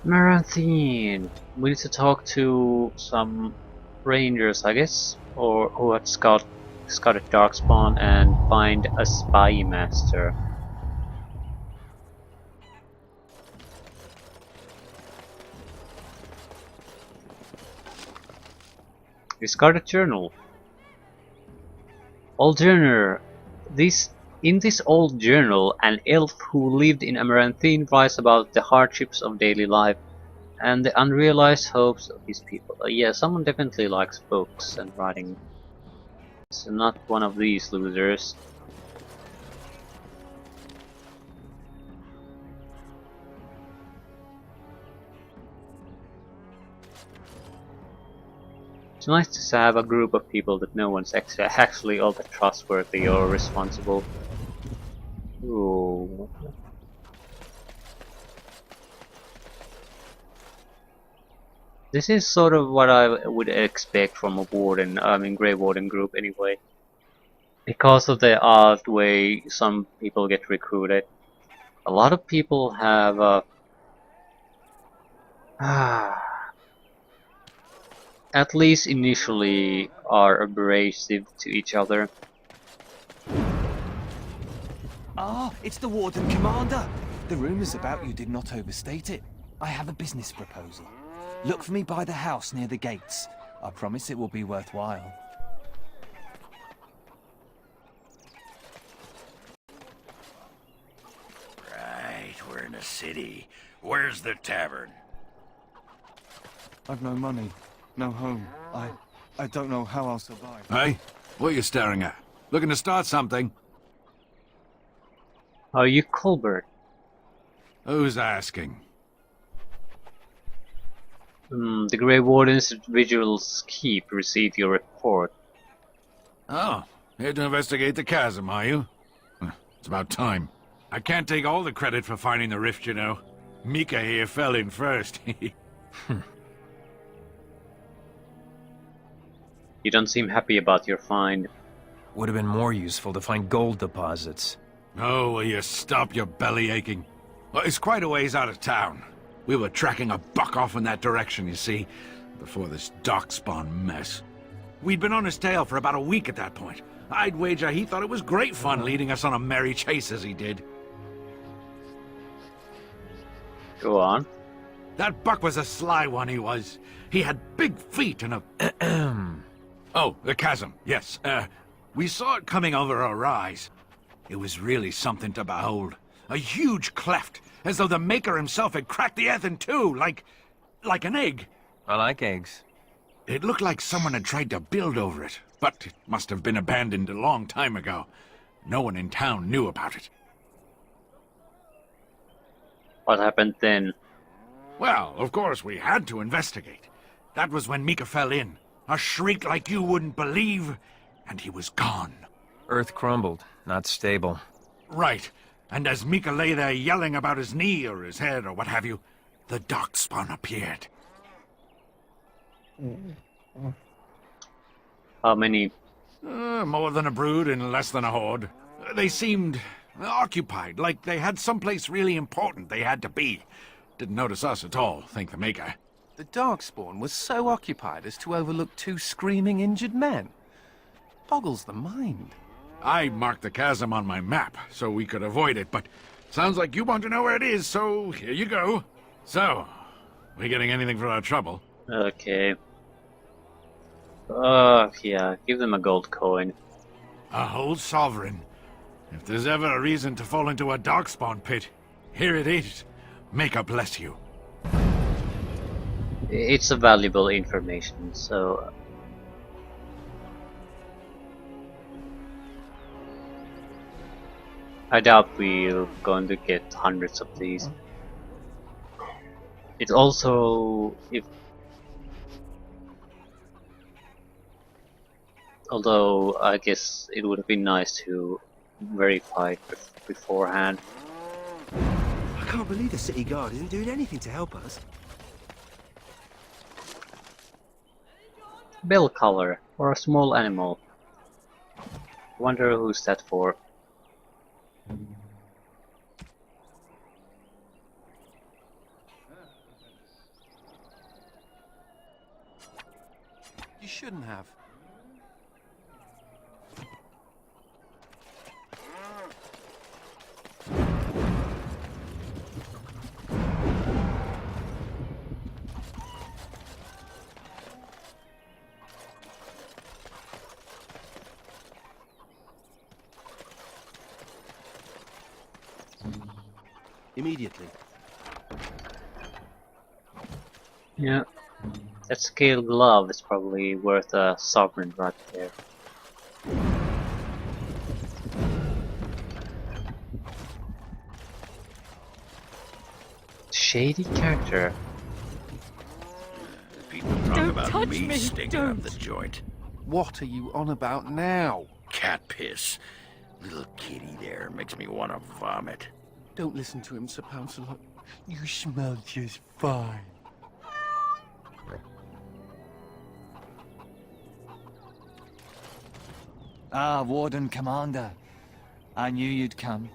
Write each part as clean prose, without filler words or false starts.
Amaranthine! We need to talk to some rangers, I guess, or who had scouted Darkspawn and find a spy master. Discarded journal. Old journal. In this old journal, an elf who lived in Amaranthine writes about the hardships of daily life and the unrealized hopes of his people. Yeah, someone definitely likes books and writing. So not one of these losers. It's nice to have a group of people that no one's actually all that trustworthy or responsible. Ooh. This is sort of what I would expect from a warden, Grey Warden group anyway. Because of the odd way some people get recruited. A lot of people have at least initially are abrasive to each other. Ah, it's the Warden Commander. The rumors about you did not overstate it. I have a business proposal. Look for me by the house near the gates. I promise it will be worthwhile. Right, we're in a city. Where's the tavern? I've no money, no home. I don't know how I'll survive. Hey, what are you staring at? Looking to start something? Are you Colbert? Who's asking? The Grey Warden's Vigil's Keep received your report. Oh, here to investigate the chasm, are you? It's about time. I can't take all the credit for finding the rift, you know. Mika here fell in first. You don't seem happy about your find. Would have been more useful to find gold deposits. Oh, will you stop your belly aching? Well, it's quite a ways out of town. We were tracking a buck off in that direction, you see, before this darkspawn mess. We'd been on his tail for about a week at that point. I'd wager he thought it was great fun leading us on a merry chase as he did. Go on. That buck was a sly one, he was. He had big feet and a... Oh, the chasm, yes. We saw it coming over a rise. It was really something to behold. A huge cleft, as though the Maker himself had cracked the earth in two, like an egg. I like eggs. It looked like someone had tried to build over it, but it must have been abandoned a long time ago. No one in town knew about it. What happened then? Well, of course, we had to investigate. That was when Mika fell in. A shriek like you wouldn't believe, and he was gone. Earth crumbled, not stable. Right. And as Mika lay there yelling about his knee or his head or what have you, the darkspawn appeared. How many? More than a brood and less than a horde. They seemed occupied, like they had someplace really important they had to be. Didn't notice us at all, thank the Maker. The Darkspawn was so occupied as to overlook two screaming injured men. Boggles the mind. I marked the chasm on my map so we could avoid it, but sounds like you want to know where it is, so here you go. So, we getting anything for our trouble? Okay. Yeah, give them a gold coin. A whole sovereign. If there's ever a reason to fall into a darkspawn pit, here it is. Maker bless you. It's a valuable information, so... I doubt we're going to get hundreds of these. It's also... Although, I guess it would have been nice to verify it beforehand. I can't believe the city guard isn't doing anything to help us. Bell color, or a small animal. Wonder who's that for. shouldn't have. Immediately. Yeah. That scale glove is probably worth a sovereign right there. Shady character. People talk Don't about touch me me, stinking up don't. the joint. What are you on about now? Cat piss. Little kitty there makes me want to vomit. Don't listen to him, Sir Pouncelot. You smell just fine. Ah, Warden Commander. I knew you'd come.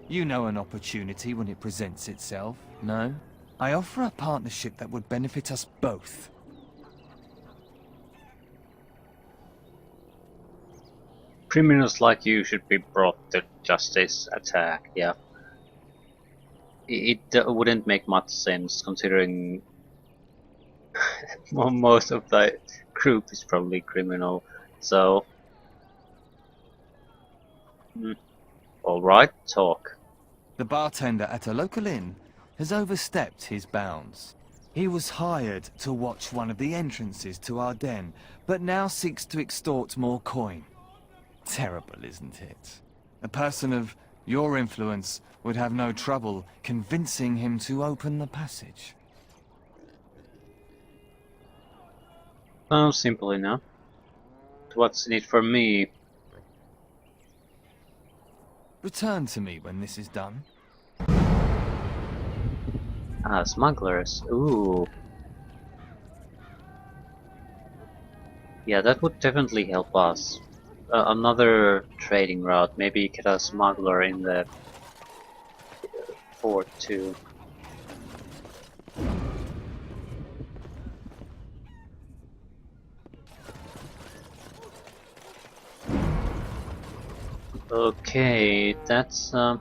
You know an opportunity when it presents itself, no? I offer a partnership that would benefit us both. Criminals like you should be brought to justice. Attack, yeah. It wouldn't make much sense considering most of the group is probably criminal. So, alright, talk. The bartender at a local inn has overstepped his bounds. He was hired to watch one of the entrances to our den, but now seeks to extort more coin. Terrible, isn't it? A person of your influence would have no trouble convincing him to open the passage. Oh, simple enough. What's in it for me? Return to me when this is done. Ah, smugglers. Ooh. Yeah, that would definitely help us. Another trading route. Maybe get a smuggler in the fort too. Okay, that's a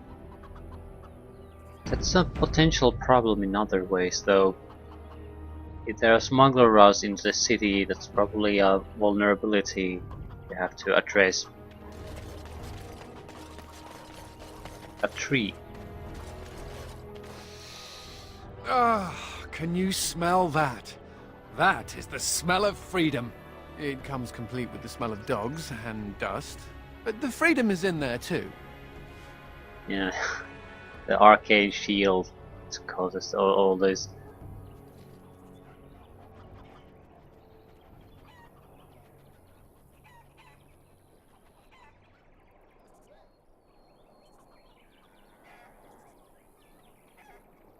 potential problem in other ways, though. If there are smuggler routes into the city, that's probably a vulnerability you have to address. A tree. Ah, can you smell that? That is the smell of freedom. It comes complete with the smell of dogs and dust, but the freedom is in there too. Yeah, the arcade shield causes all this.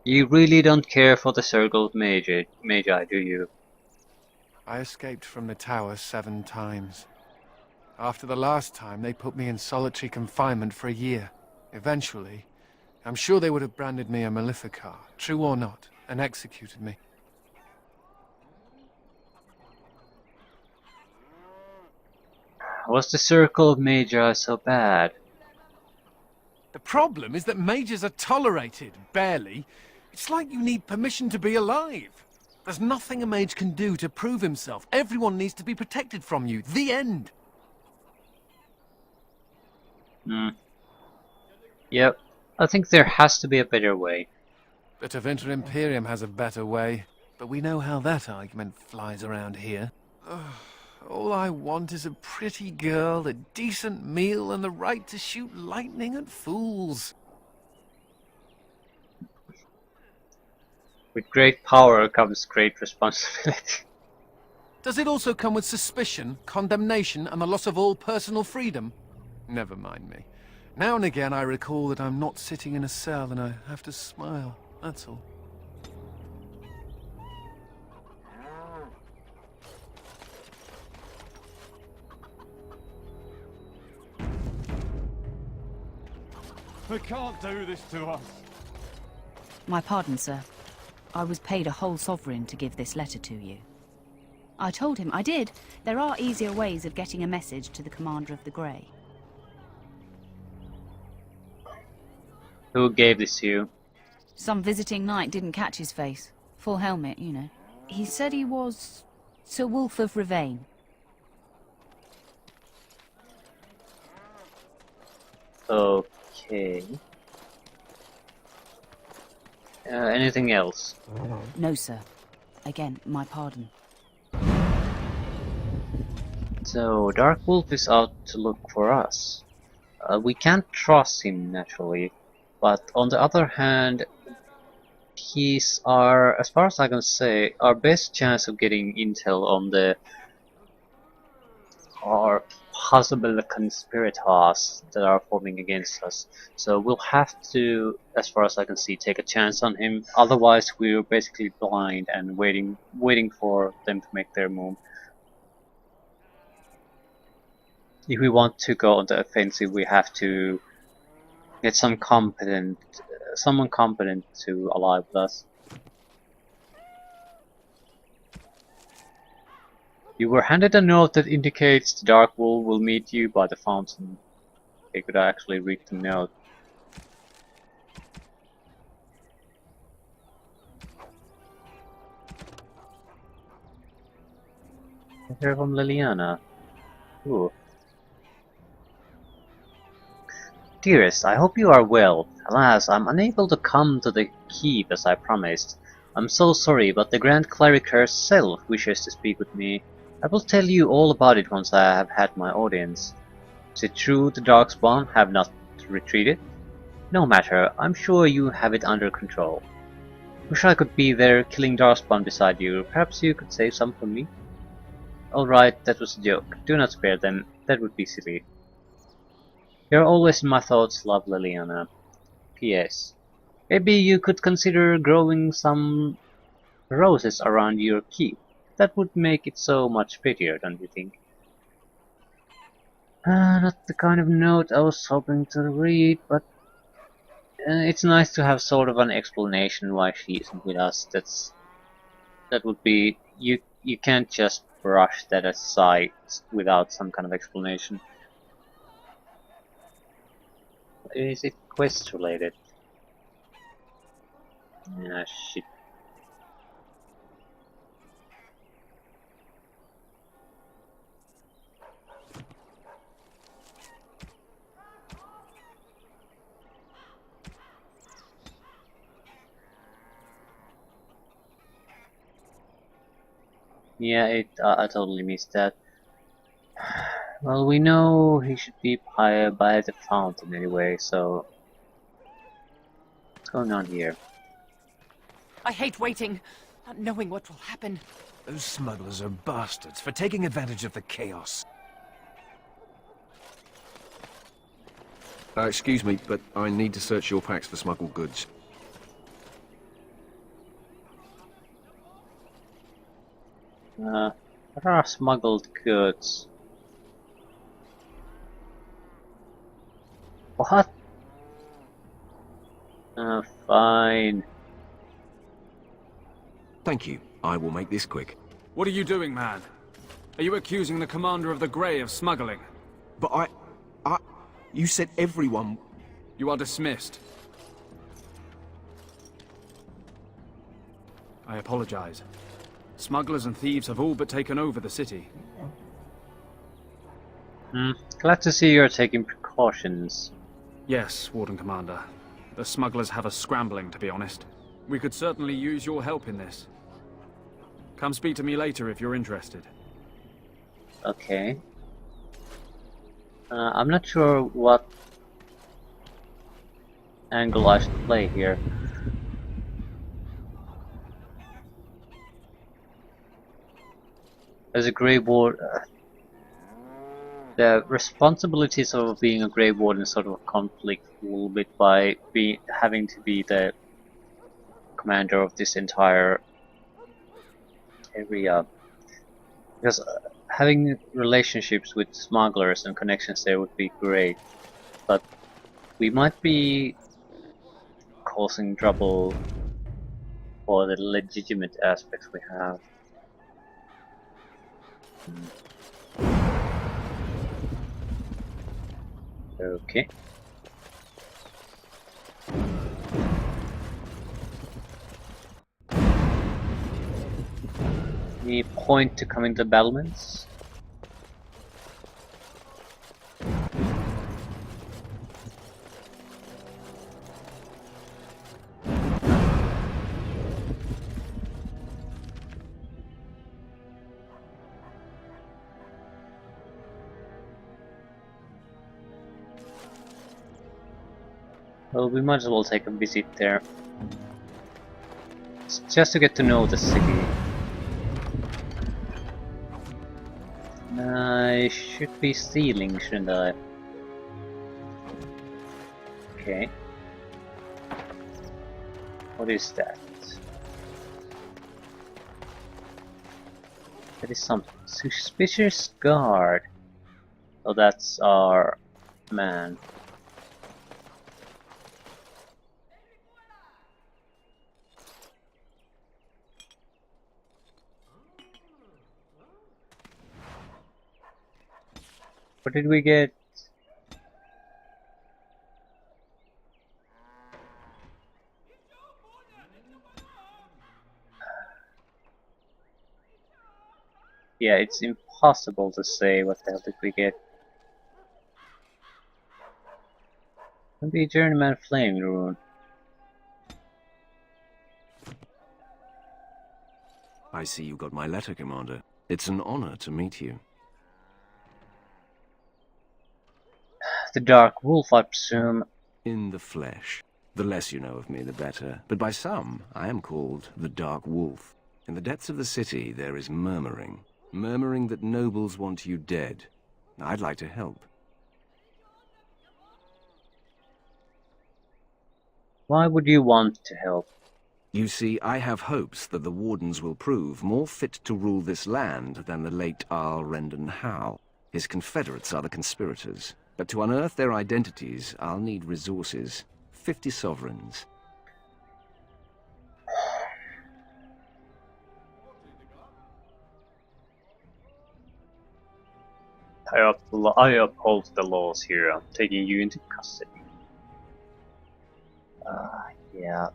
You really don't care for the Circle of Magi, do you? I escaped from the tower 7 times. After the last time, they put me in solitary confinement for a year. Eventually, I'm sure they would have branded me a Maleficar, true or not, and executed me. Was the Circle of Magi so bad? The problem is that mages are tolerated, barely. It's like you need permission to be alive. There's nothing a mage can do to prove himself. Everyone needs to be protected from you. The end. Yep, I think there has to be a better way. The Tevinter Imperium has a better way, but we know how that argument flies around here. All I want is a pretty girl, a decent meal, and the right to shoot lightning at fools. With great power comes great responsibility. Does it also come with suspicion, condemnation, and the loss of all personal freedom? Never mind me. Now and again I recall that I'm not sitting in a cell and I have to smile, that's all. They can't do this to us. My pardon, sir. I was paid a whole sovereign to give this letter to you. I told him I did. There are easier ways of getting a message to the Commander of the Grey. Who gave this to you? Some visiting knight didn't catch his face. Full helmet, you know. He said he was Sir Wolf of Ravain. Okay. Anything else? No, sir. Again, my pardon. So, Dark Wolf is out to look for us. We can't trust him, naturally. But on the other hand, he's our, as far as I can say, our best chance of getting intel on the or possible conspirators that are forming against us. So we'll have to, as far as I can see, take a chance on him. Otherwise, we're basically blind and waiting for them to make their move. If we want to go on the offensive, we have to get someone competent to ally with us. You were handed a note that indicates the Dark Wolf will meet you by the fountain. They could actually read the note. Here from Liliana. Ooh. Dearest, I hope you are well. Alas, I'm unable to come to the keep as I promised. I'm so sorry, but the Grand Cleric herself wishes to speak with me. I will tell you all about it once I have had my audience. Is it true the Darkspawn have not retreated? No matter, I'm sure you have it under control. Wish I could be there killing Darkspawn beside you. Perhaps you could save some for me? Alright, that was a joke. Do not spare them. That would be silly. You're always in my thoughts, love Liliana. P.S. Maybe you could consider growing some roses around your keep. That would make it so much prettier, don't you think? Not the kind of note I was hoping to read, but it's nice to have sort of an explanation why she isn't with us. That would be you can't just brush that aside without some kind of explanation. Is it quest related? Ah, shit. Yeah, I totally missed that. Well, we know he should be by the fountain anyway, so what's going on here? I hate waiting, not knowing what will happen. Those smugglers are bastards for taking advantage of the chaos. Excuse me, but I need to search your packs for smuggled goods. What are smuggled goods? What? Fine. Thank you. I will make this quick. What are you doing, man? Are you accusing the Commander of the Grey of smuggling? But you said everyone... You are dismissed. I apologize. Smugglers and thieves have all but taken over the city. Glad to see you're taking precautions. Yes, Warden Commander. The smugglers have us scrambling, to be honest. We could certainly use your help in this. Come speak to me later if you're interested. Okay. I'm not sure what angle I should play here. As a Grey Ward, the responsibilities of being a Grey Warden sort of conflict a little bit by having to be the commander of this entire area. Because having relationships with smugglers and connections there would be great, but we might be causing trouble for the legitimate aspects we have. Okay. Any point to come into the battlements? Well, we might as well take a visit there. Just to get to know the city. I should be stealing, shouldn't I? Okay. What is that? That is something. Suspicious guard. Oh, that's our man. What did we get? Yeah, it's impossible to say what the hell did we get. Maybe Journeyman Flame Rune. I see you got my letter, Commander. It's an honor to meet you. The Dark Wolf, I presume. In the flesh. The less you know of me, the better. But by some, I am called the Dark Wolf. In the depths of the city, there is murmuring. Murmuring that nobles want you dead. I'd like to help. Why would you want to help? You see, I have hopes that the Wardens will prove more fit to rule this land than the late Arl Rendon Howe. His confederates are the conspirators. But to unearth their identities, I'll need resources. 50 sovereigns. I uphold the laws here. I'm taking you into custody. Yeah.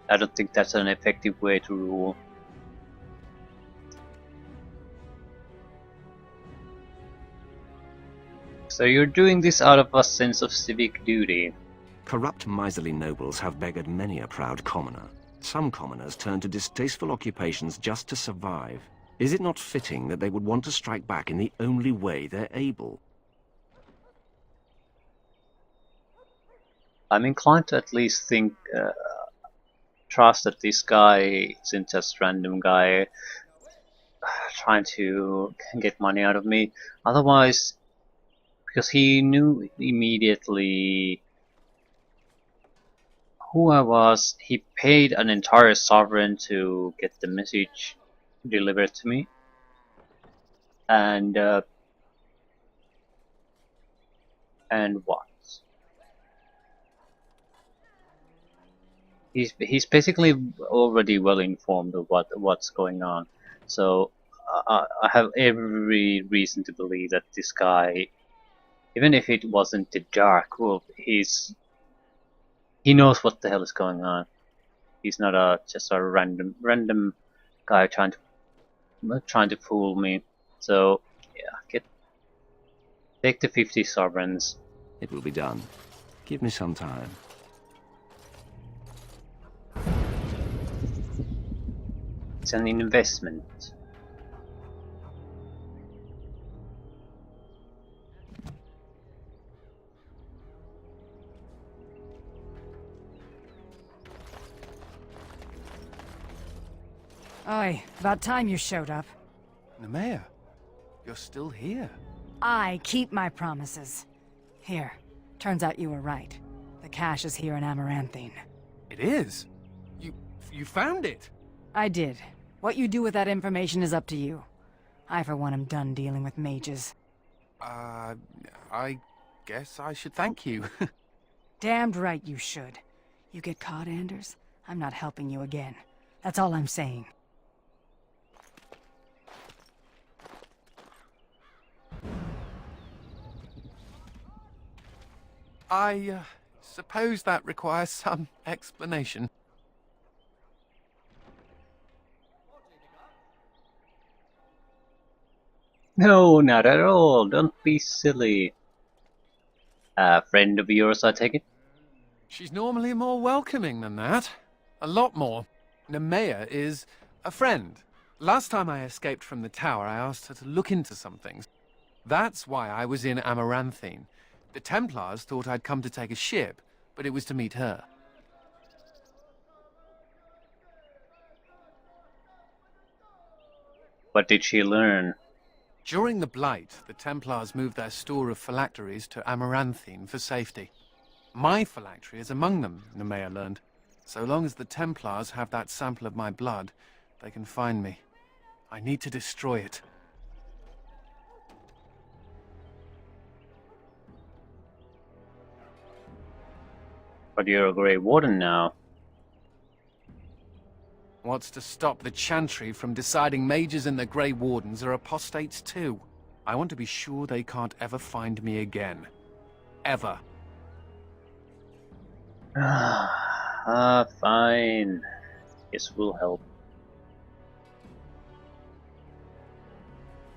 I don't think that's an effective way to rule. So you're doing this out of a sense of civic duty. Corrupt, miserly nobles have beggared many a proud commoner. Some commoners turn to distasteful occupations just to survive. Is it not fitting that they would want to strike back in the only way they're able? I'm inclined to at least think, trust that this guy isn't just random guy trying to get money out of me. Otherwise, because he knew immediately who I was, he paid an entire sovereign to get the message delivered to me. And what? He's basically already well informed of what's going on. So I have every reason to believe that this guy, even if it wasn't the Dark Wolf, he knows what the hell is going on. He's not just a random guy trying to fool me. So yeah, take the 50 sovereigns. It will be done. Give me some time. It's an investment. Oi, about time you showed up. Nemea, you're still here. I keep my promises. Here, turns out you were right. The cache is here in Amaranthine. It is? You found it? I did. What you do with that information is up to you. I, for one, am done dealing with mages. I guess I should thank you. Damned right you should. You get caught, Anders, I'm not helping you again. That's all I'm saying. I suppose that requires some explanation. No, not at all. Don't be silly. A friend of yours, I take it? She's normally more welcoming than that. A lot more. Nemea is a friend. Last time I escaped from the tower, I asked her to look into some things. That's why I was in Amaranthine. The Templars thought I'd come to take a ship, but it was to meet her. What did she learn? During the Blight, the Templars moved their store of phylacteries to Amaranthine for safety. My phylactery is among them, Nemea learned. So long as the Templars have that sample of my blood, they can find me. I need to destroy it. But you're a Grey Warden now. What's to stop the Chantry from deciding mages and the Grey Wardens are apostates too? I want to be sure they can't ever find me again. Ever. Fine. This will help.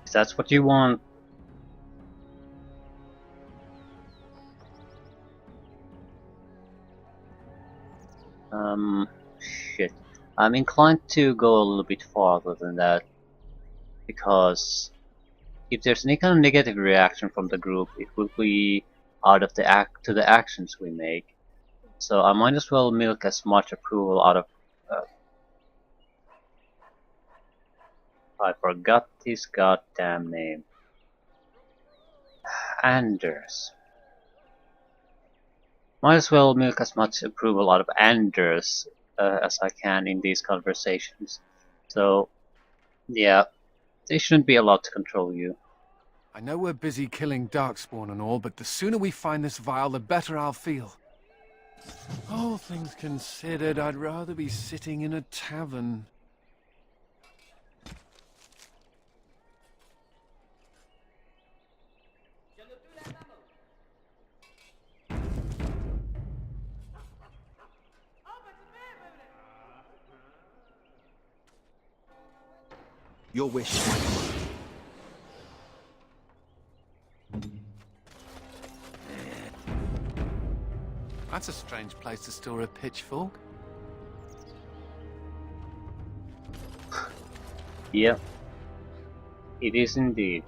If that's what you want. Shit. I'm inclined to go a little bit farther than that. Because if there's any kind of negative reaction from the group, it will be out of to the actions we make. So I might as well milk as much approval out of. I forgot his goddamn name. Anders. Might as well milk as much approval out of Anders as I can in these conversations. So, yeah, they shouldn't be allowed to control you. I know we're busy killing Darkspawn and all, but the sooner we find this vial, the better I'll feel. All things considered, I'd rather be sitting in a tavern. Your wish is my command. That's a strange place to store a pitchfork. Yep, it is indeed.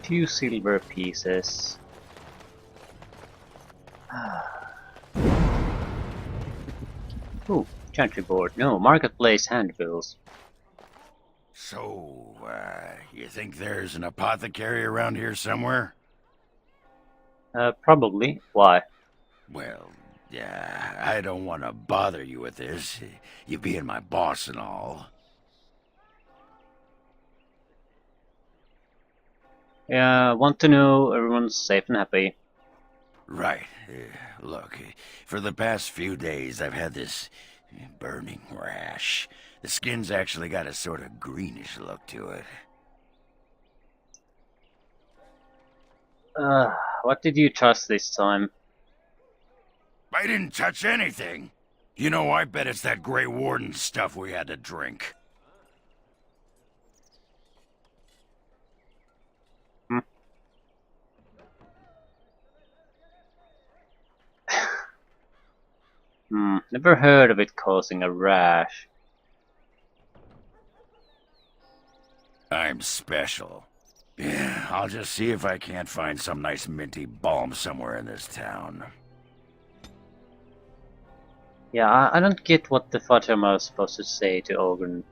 Few silver pieces. Oh, chantry board. No, marketplace handbills. So, you think there's an apothecary around here somewhere? Probably. Why? Well, yeah, I don't want to bother you with this, you being my boss and all. Yeah, want to know everyone's safe and happy. Right. Look, for the past few days I've had this burning rash. The skin's actually got a sort of greenish look to it. What did you touch this time? I didn't touch anything. You know, I bet it's that Grey Warden stuff we had to drink. Never heard of it causing a rash. I'm special. Yeah, I'll just see if I can't find some nice minty balm somewhere in this town. Yeah, I don't get what the Fatima is supposed to say to Ogren.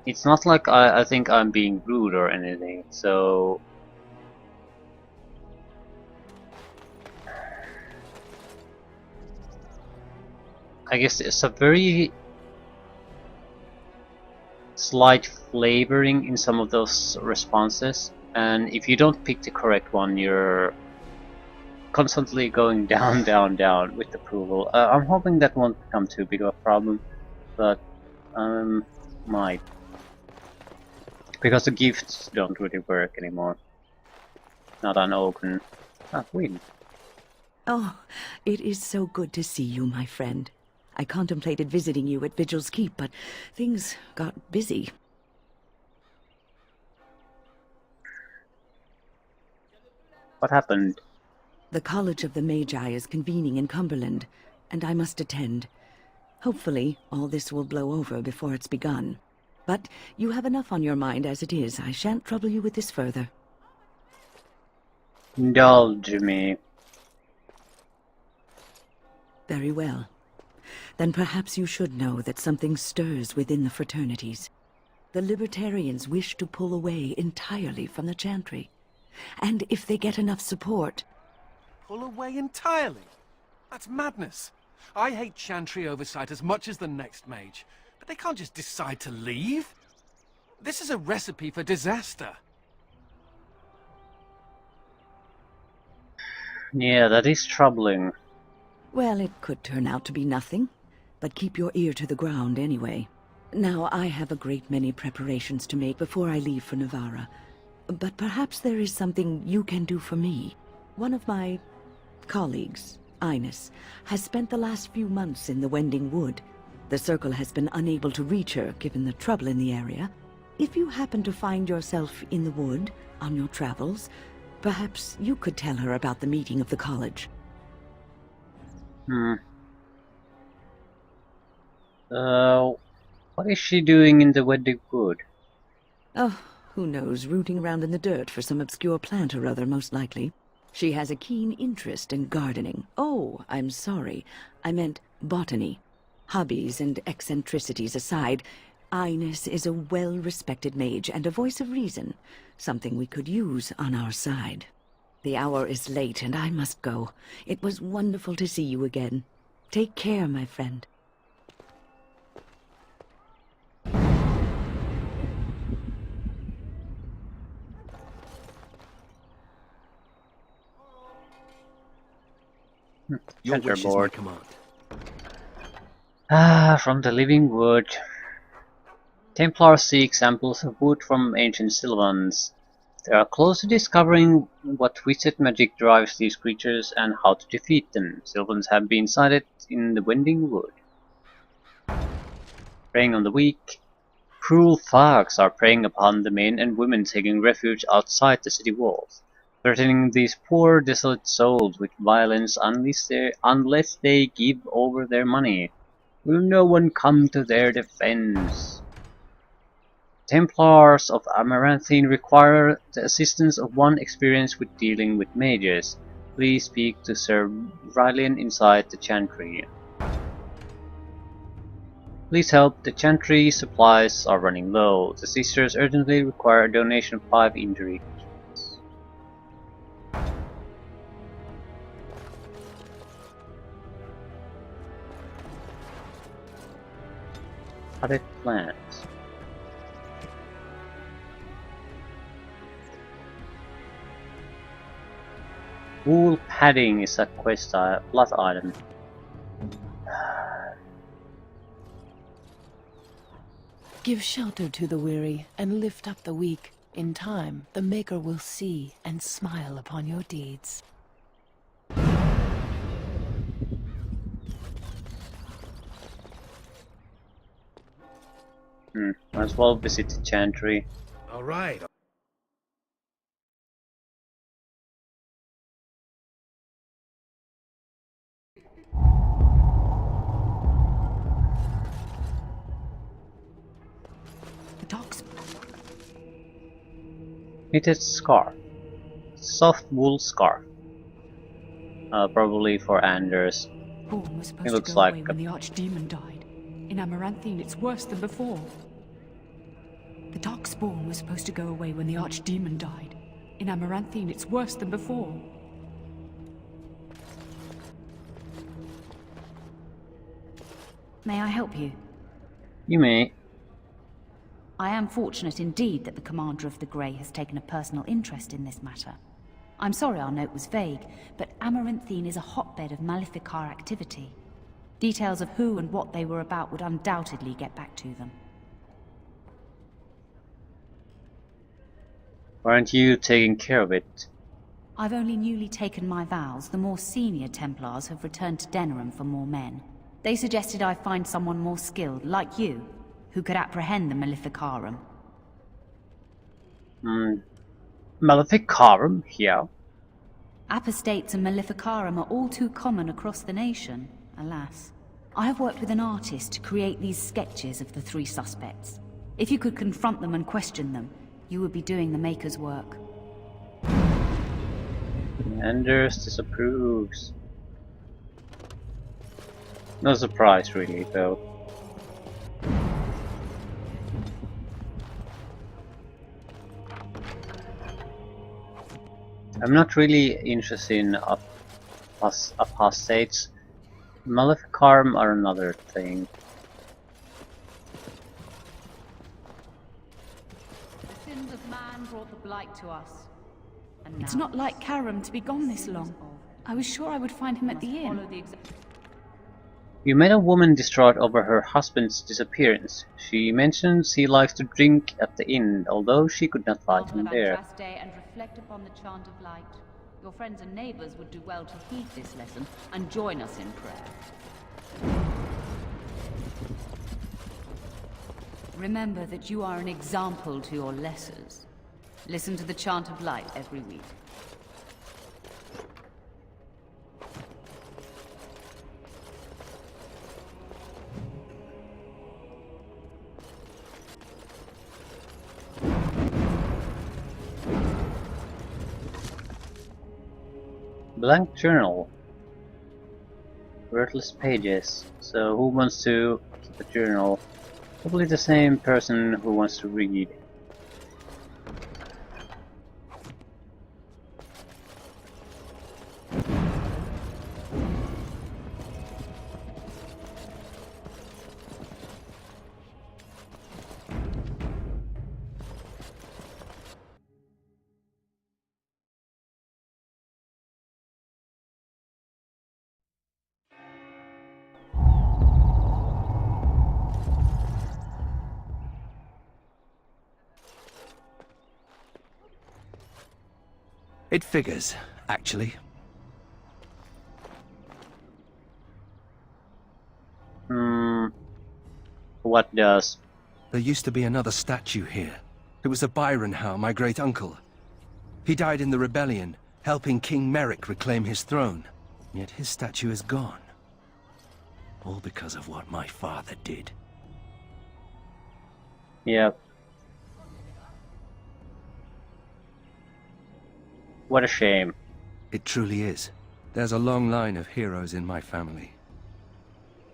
It's not like I think I'm being rude or anything, so... I guess it's a very slight flavoring in some of those responses, and if you don't pick the correct one, you're constantly going down, down, down with approval. I'm hoping that won't become too big of a problem, but might. Because the gifts don't really work anymore. Not unopened. Ah, win. Oh, it is so good to see you, my friend. I contemplated visiting you at Vigil's Keep, but things got busy. What happened? The College of the Magi is convening in Cumberland, and I must attend. Hopefully, all this will blow over before it's begun. But you have enough on your mind as it is. I shan't trouble you with this further. Indulge me. Very well. Then perhaps you should know that something stirs within the fraternities. The Libertarians wish to pull away entirely from the Chantry. And if they get enough support... Pull away entirely? That's madness. I hate Chantry oversight as much as the next mage, but they can't just decide to leave. This is a recipe for disaster. Yeah, that is troubling. Well, it could turn out to be nothing, but keep your ear to the ground anyway. Now, I have a great many preparations to make before I leave for Navarra, but perhaps there is something you can do for me. One of my colleagues, Ines, has spent the last few months in the Wending Wood. The Circle has been unable to reach her, given the trouble in the area. If you happen to find yourself in the wood on your travels, perhaps you could tell her about the meeting of the college. What is she doing in the Wending Wood? Oh, who knows, rooting around in the dirt for some obscure plant or other, most likely. She has a keen interest in gardening. Oh, I'm sorry. I meant botany. Hobbies and eccentricities aside, Ines is a well-respected mage and a voice of reason, something we could use on our side. The hour is late and I must go. It was wonderful to see you again. Take care, my friend. Your wish is my command. Ah, from the living wood. Templars seek samples of wood from ancient Sylvans. They are close to discovering what twisted magic drives these creatures and how to defeat them. Sylvans have been sighted in the Wending Wood. Preying on the weak. Cruel thugs are preying upon the men and women taking refuge outside the city walls, threatening these poor, desolate souls with violence unless they give over their money. Will no one come to their defense? Templars of Amaranthine require the assistance of one experienced with dealing with mages. Please speak to Sir Rylian inside the Chantry. Please help, the Chantry supplies are running low. The sisters urgently require a donation of 5 injury kits. Potted plants. Wool padding is a plus item. Give shelter to the weary and lift up the weak. In time, the Maker will see and smile upon your deeds. Might as well visit the Chantry. All right. The dogs. Knitted scarf. Soft wool scarf. Probably for Anders. Born was supposed It to looks go like away when the Archdemon died. In Amaranthine, it's worse than before. The Darkspawn was supposed to go away when the Archdemon died. In Amaranthine, it's worse than before. May I help you? You may. I am fortunate indeed that the commander of the Grey has taken a personal interest in this matter. I'm sorry our note was vague, but Amaranthine is a hotbed of Maleficar activity. Details of who and what they were about would undoubtedly get back to them. Aren't you taking care of it? I've only newly taken my vows. The more senior Templars have returned to Denerim for more men. They suggested I find someone more skilled, like you, who could apprehend the Maleficarum. Maleficarum? Yeah. Apostates and Maleficarum are all too common across the nation, alas. I have worked with an artist to create these sketches of the three suspects. If you could confront them and question them, you would be doing the Maker's work. Anders disapproves. No surprise, really, though. I'm not really interested in apostates. Maleficarum are another thing. The sins of man brought the blight to us. And It's not like Karam to be gone this long. I was sure I would find him at the inn. You met a woman distraught over her husband's disappearance. She mentions he likes to drink at the inn, although she could not find him there. And reflect upon the chant of light. Your friends and neighbors would do well to heed this lesson and join us in prayer. Remember that you are an example to your lessers. Listen to the chant of light every week. Blank journal. Wordless pages. So who wants to keep a journal? Probably the same person who wants to read. It figures, actually. What does? There used to be another statue here. It was a Byronhow, my great-uncle. He died in the rebellion, helping King Merrick reclaim his throne. Yet his statue is gone. All because of what my father did. Yep. What a shame. It truly is. There's a long line of heroes in my family.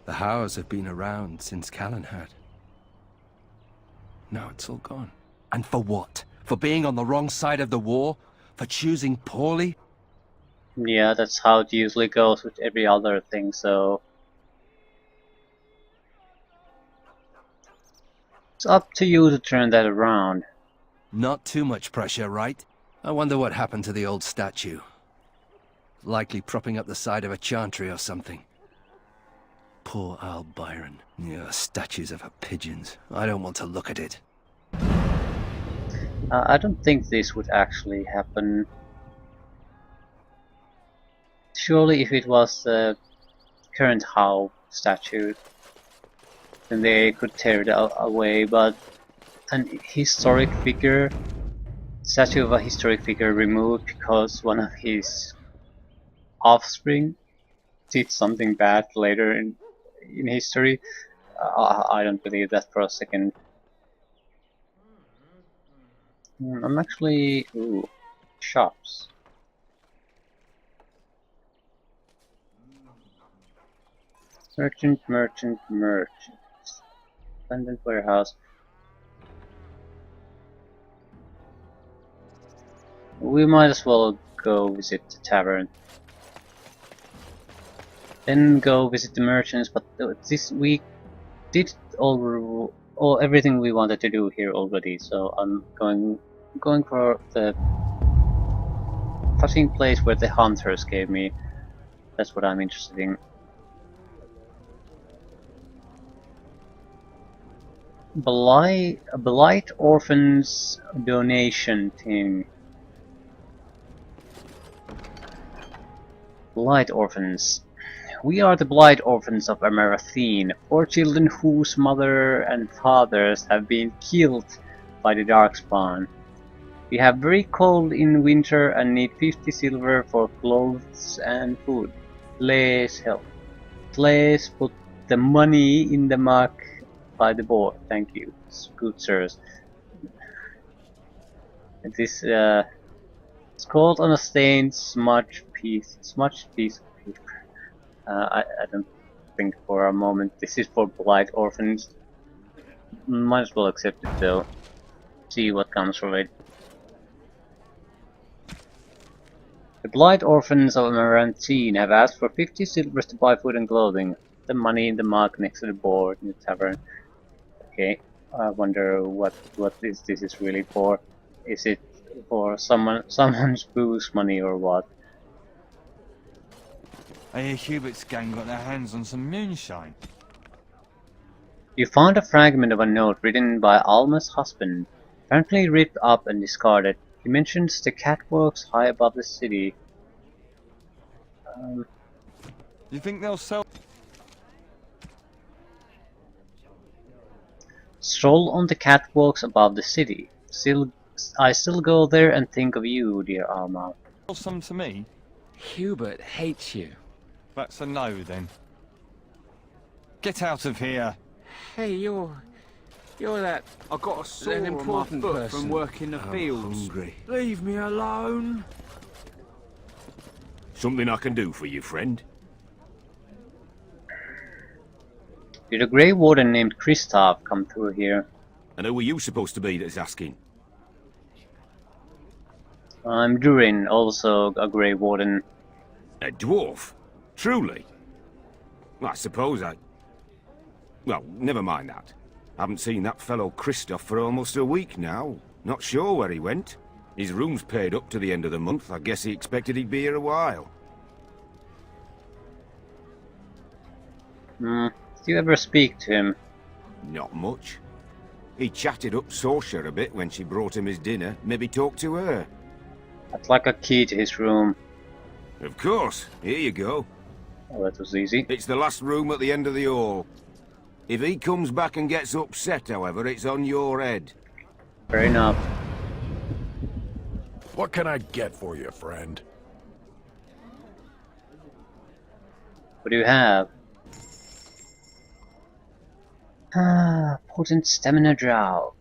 The Howes have been around since Callan had. Now it's all gone. And for what? For being on the wrong side of the war? For choosing poorly? Yeah, that's how it usually goes with every other thing, so... It's up to you to turn that around. Not too much pressure, right? I wonder what happened to the old statue. Likely propping up the side of a chantry or something. Poor Al Byron. Yeah, statues of her pigeons. I don't want to look at it. I don't think this would actually happen. Surely if it was the current Howe statue, then they could tear it away, but an historic figure, statue of a historic figure removed because one of his offspring did something bad later in history. I don't believe that for a second. I'm actually... ooh, shops. Merchant, merchant, merchant. Abandoned warehouse. We might as well go visit the tavern. Then go visit the merchants, but this we did all everything we wanted to do here already, so I'm going for the fucking place where the hunters gave me. That's what I'm interested in. Blight Orphans donation thing. Blight Orphans. We are the Blight Orphans of Amaranthine, 4 children whose mother and fathers have been killed by the Darkspawn. We have very cold in winter and need 50 silver for clothes and food. Please help. Please put the money in the mug by the board. Thank you, good sirs. This scrawled on a stained smudged piece of paper. I don't think for a moment this is for Blight Orphans. Might as well accept it though. See what comes from it. The Blight Orphans of Amaranthine have asked for 50 silvers to buy food and clothing. The money in the mug next to the board in the tavern. Okay, I wonder what this is really for. Is it for someone's booze money or what? I hear Hubert's gang got their hands on some moonshine. You found a fragment of a note written by Alma's husband, apparently ripped up and discarded. He mentions the catwalks high above the city. You think they'll sell? Stroll on the catwalks above the city. I still go there and think of you, dear Alma. Some to me? Hubert hates you. That's a no, then. Get out of here. Hey, you're that... I got a sore an on my important foot person. from working the fields. Hungry. Leave me alone. Something I can do for you, friend? Did a Grey Warden named Kristoff come through here? And who are you supposed to be that's asking? I'm Durin, also a Grey Warden. A dwarf? Truly? Well, I suppose I... Well, never mind that. Haven't seen that fellow Kristoff for almost a week now. Not sure where he went. His room's paid up to the end of the month. I guess he expected he'd be here a while. Did you ever speak to him? Not much. He chatted up Sorsha a bit when she brought him his dinner. Maybe talked to her. I'd like a key to his room. Of course. Here you go. Oh, that was easy. It's the last room at the end of the hall. If he comes back and gets upset, however, it's on your head. Fair enough. What can I get for you, friend? What do you have? Potent stamina drow.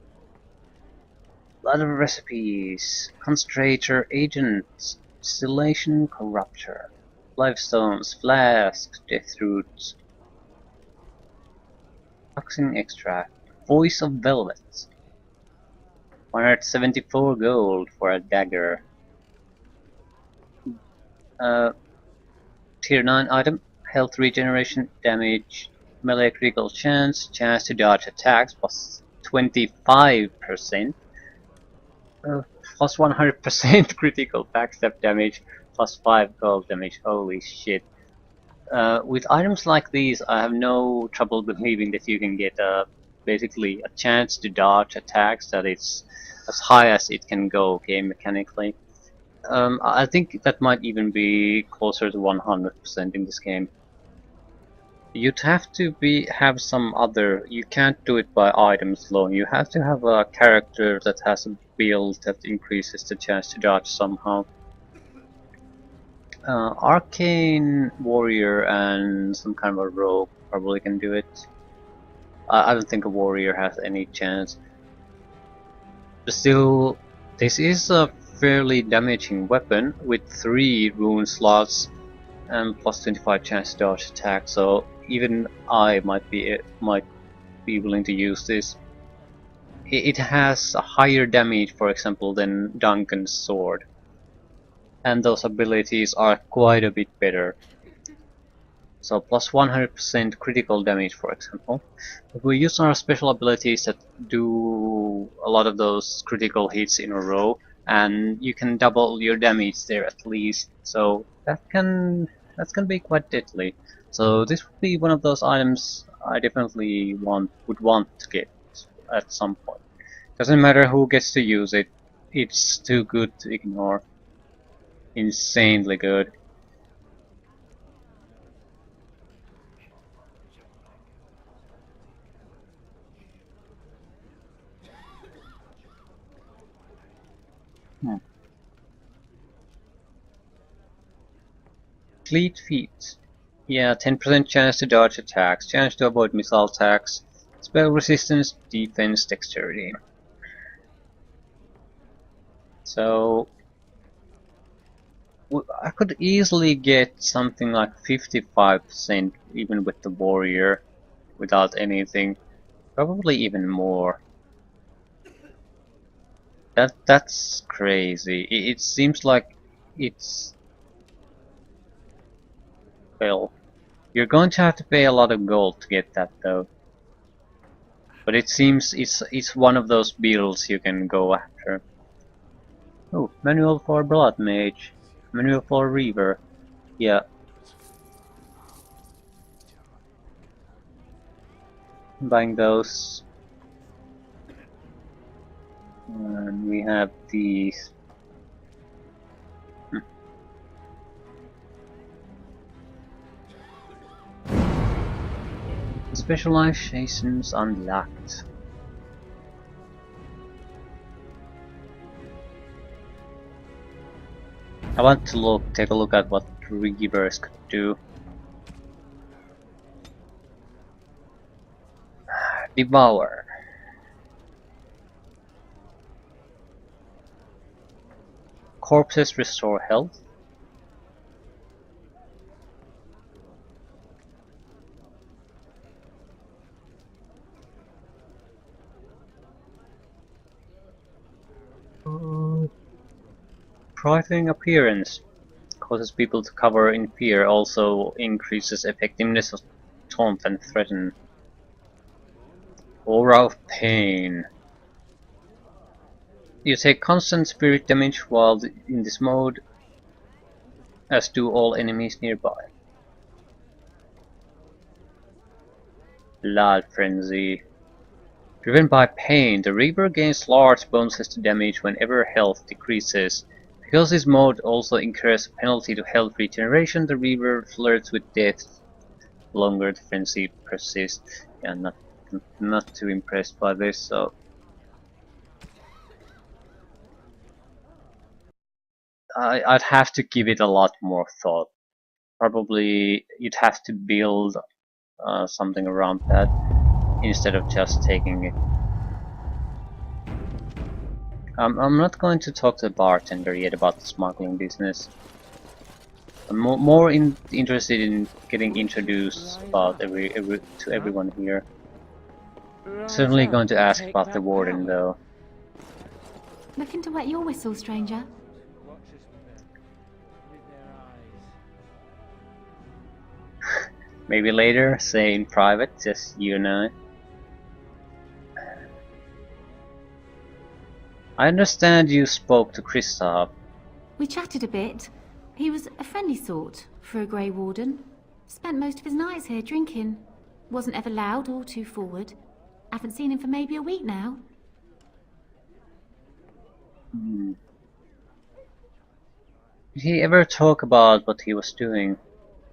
Lot of recipes. Concentrator agents. Distillation corruptor. Livestones, flasks, death roots. Toxin extract. Voice of velvet. 174 gold for a dagger. Tier 9 item. Health regeneration, damage, melee critical chance to dodge attacks plus 25%. Plus 100% critical backstab damage, plus 5 gold damage. Holy shit. With items like these, I have no trouble believing that you can get basically a chance to dodge attacks that it's as high as it can go game mechanically. I think that might even be closer to 100% in this game. You'd have to have some other... You can't do it by items alone. You have to have a character that has a build that increases the chance to dodge somehow. Arcane Warrior and some kind of a rogue probably can do it. I don't think a warrior has any chance. But still, this is a fairly damaging weapon with 3 rune slots and plus 25 chance to dodge attack, so even I might be willing to use this. It has a higher damage, for example, than Duncan's sword, and those abilities are quite a bit better. So plus 100% critical damage, for example. If we use our special abilities that do a lot of those critical hits in a row, and you can double your damage there at least. So that's can be quite deadly. So this would be one of those items I definitely would want to get at some point. Doesn't matter who gets to use it, it's too good to ignore. Insanely good. Hmm. Fleet feet. Yeah, 10% chance to dodge attacks, chance to avoid missile attacks, spell resistance, defense, dexterity. So I could easily get something like 55% even with the warrior without anything. Probably even more. That's crazy. It seems like it's, well, you're going to have to pay a lot of gold to get that though. But it seems it's one of those builds you can go after. Oh, manual for Blood Mage. Manual for Reaver. Yeah. Buying those. And we have these. Specializations unlocked. I want to take a look at what Reavers could do. Devour. Corpses restore health. Frightening appearance. Causes people to cover in fear, also increases effectiveness of taunt and threaten. Aura of pain. You take constant spirit damage while in this mode, as do all enemies nearby. Blood Frenzy. Driven by pain, the Reaper gains large bonuses to damage whenever health decreases. Because this mode also incurs a penalty to health regeneration, the Reaper flirts with death the longer the frenzy persists. Yeah, not too impressed by this, so I'd have to give it a lot more thought. Probably you'd have to build something around that instead of just taking it. I'm not going to talk to the bartender yet about the smuggling business. I'm more interested in getting introduced about to everyone here. Certainly going to ask about the warden though. Looking to wet your whistle, stranger? Maybe later, say in private, just you and I. I understand you spoke to Kristoff. We chatted a bit. He was a friendly sort for a Grey Warden. Spent most of his nights here drinking. Wasn't ever loud or too forward. Haven't seen him for maybe a week now. Did he ever talk about what he was doing?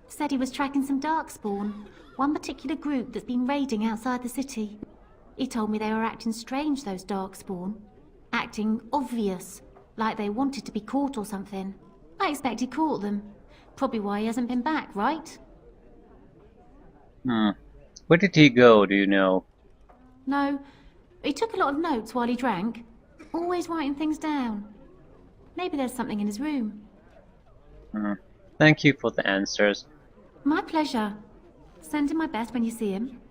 Said he was tracking some Darkspawn, one particular group that's been raiding outside the city. He told me they were acting strange, those Darkspawn. Acting obvious, like they wanted to be caught or something. I expect he caught them. Probably why he hasn't been back, right? Where did he go, do you know? No, he took a lot of notes while he drank. Always writing things down. Maybe there's something in his room. Thank you for the answers. My pleasure. Send him my best when you see him.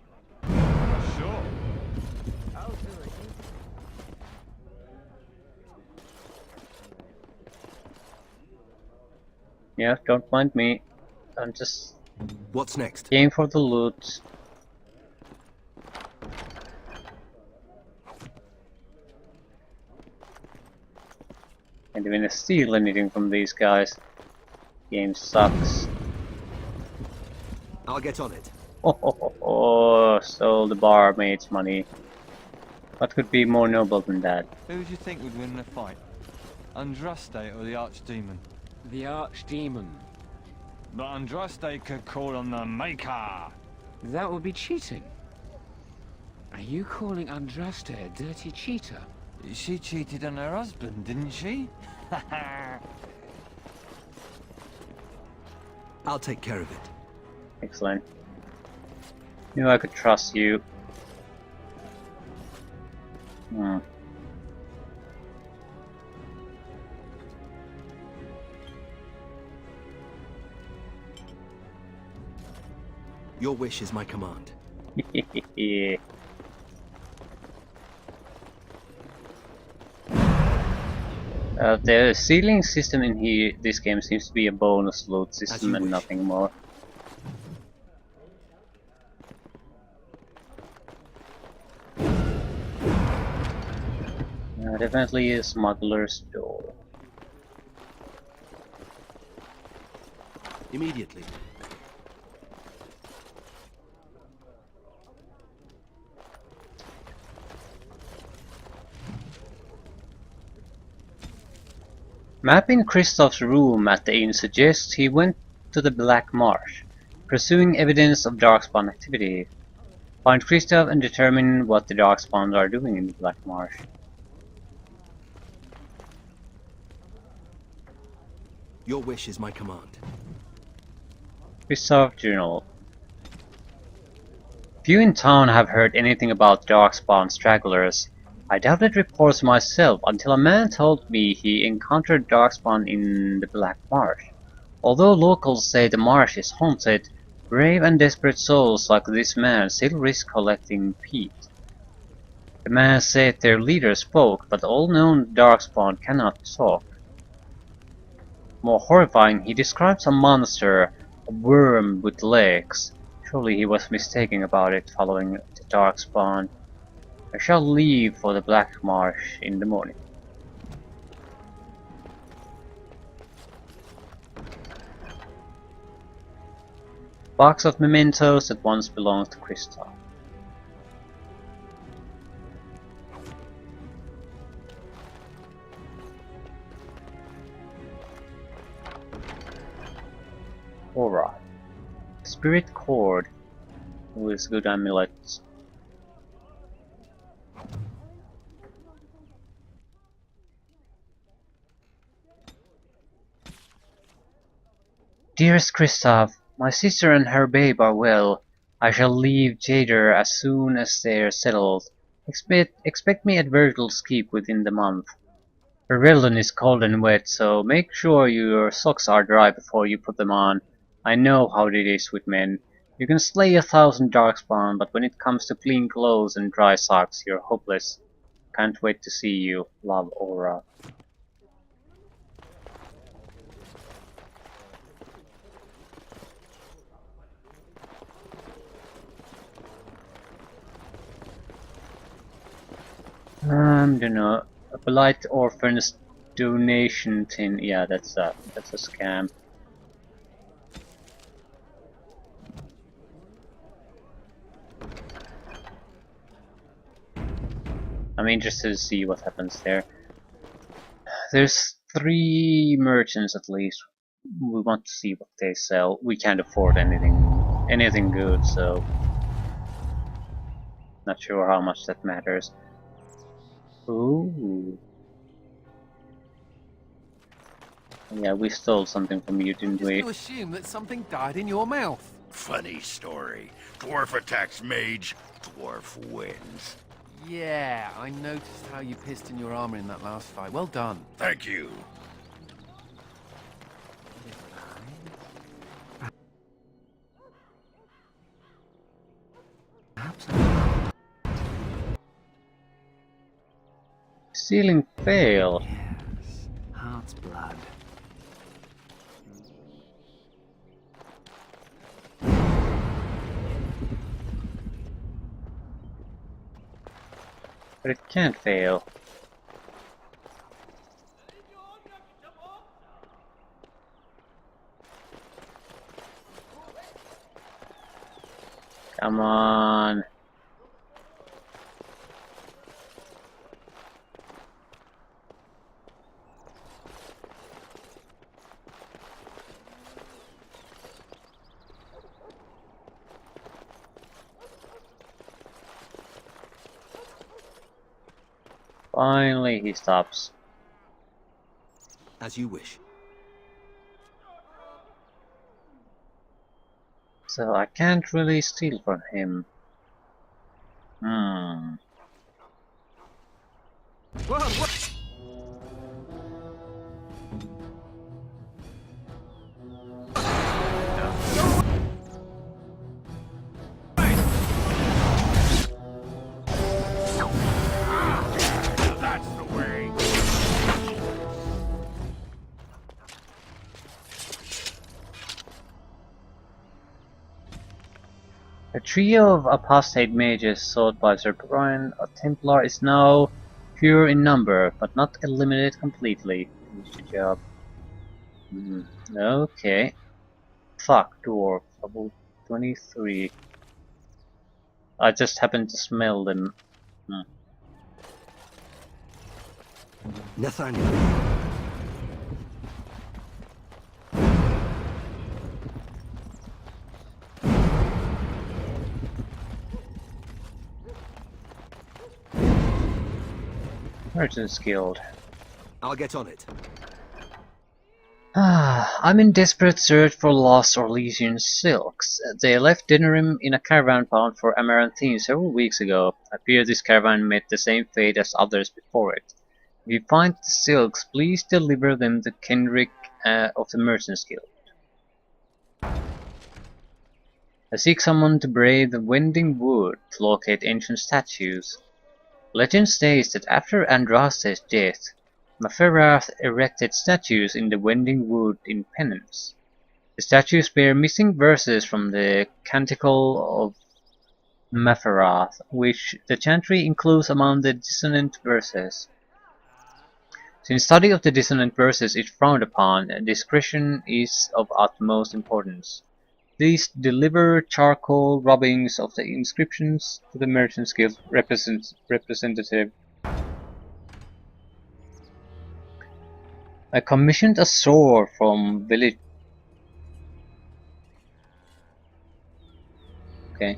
Sure. Yeah, don't mind me. I'm just What's next? Game for the loot. Can't even steal anything from these guys. Game sucks. I'll get on it. Oh, stole the barmaid's money. What could be more noble than that? Who do you think would win in a fight? Andraste or the Archdemon? The Archdemon. But Andraste could call on the Maker! That would be cheating. Are you calling Andraste a dirty cheater? She cheated on her husband, didn't she? I'll take care of it. Excellent. Knew I could trust you. Your wish is my command. Yeah. The ceiling system in here, this game seems to be a bonus loot system and nothing more. Definitely a smuggler's door. Immediately. Map in Kristoff's room at the inn suggests he went to the Black Marsh, pursuing evidence of Darkspawn activity. Find Kristoff and determine what the Darkspawns are doing in the Black Marsh. Your wish is my command. Kristoff Journal. Few in town have heard anything about Darkspawn stragglers. I doubted reports myself until a man told me he encountered Darkspawn in the Black Marsh. Although locals say the marsh is haunted, brave and desperate souls like this man still risk collecting peat. The man said their leader spoke, but all known Darkspawn cannot talk. More horrifying, he describes a monster, a worm with legs. Surely he was mistaken about it following the Darkspawn. I shall leave for the Black Marsh in the morning. Box of mementos that once belonged to Kristoff. Alright. Spirit Cord with good amulets. Dearest Kristoff, my sister and her babe are well. I shall leave Jader as soon as they're settled. Expect me at Virgil's Keep within the month. Verellon is cold and wet, so make sure your socks are dry before you put them on. I know how it is with men. You can slay 1,000 Darkspawn, but when it comes to clean clothes and dry socks, you're hopeless. Can't wait to see you. Love, Aura. Don't know. A polite orphan's donation tin. Yeah, that's a scam. I'm interested to see what happens there. There's 3 merchants at least. We want to see what they sell. We can't afford anything good, so not sure how much that matters. Ooh. Yeah, we stole something from you, didn't we? To assume that something died in your mouth. Funny story. Dwarf attacks mage, dwarf wins. Yeah, I noticed how you pissed in your armor in that last fight. Well done. Thank you. Stealing fail. Yes, heart's blood. But it can't fail. Come on. Finally, he stops. As you wish. So I can't really steal from him. That's the way. A trio of apostate mages sought by Sir Brian, a Templar, is now fewer in number, but not eliminated completely. Finish the job. Okay. Fuck, dwarf. Level 23. I just happened to smell them. Nathaniel. Merchant's Guild. I'll get on it. I'm in desperate search for lost or Elysian silks. They left Denerim in a caravan bound for Amaranthine several weeks ago. I fear this caravan met the same fate as others before it. If you find the silks, please deliver them to Kendrick of the Merchants Guild. I seek someone to brave the Wending Wood to locate ancient statues. Legend states that after Andraste's death, Maferath erected statues in the Wending Wood in penance. The statues bear missing verses from the Canticle of Maferath, which the chantry includes among the dissonant verses. Since study of the dissonant verses is frowned upon, discretion is of utmost importance. Please deliver charcoal rubbings of the inscriptions to the Merchants Guild representative. I commissioned a sword from village. Okay.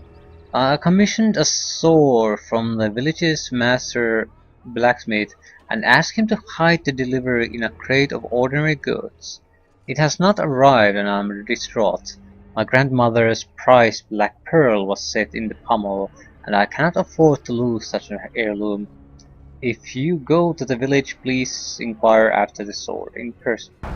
I commissioned a sword from the village's master blacksmith and asked him to hide the delivery in a crate of ordinary goods. It has not arrived and I am distraught. My grandmother's prized black pearl was set in the pommel, and I cannot afford to lose such an heirloom. If you go to the village, please inquire after the sword in person. The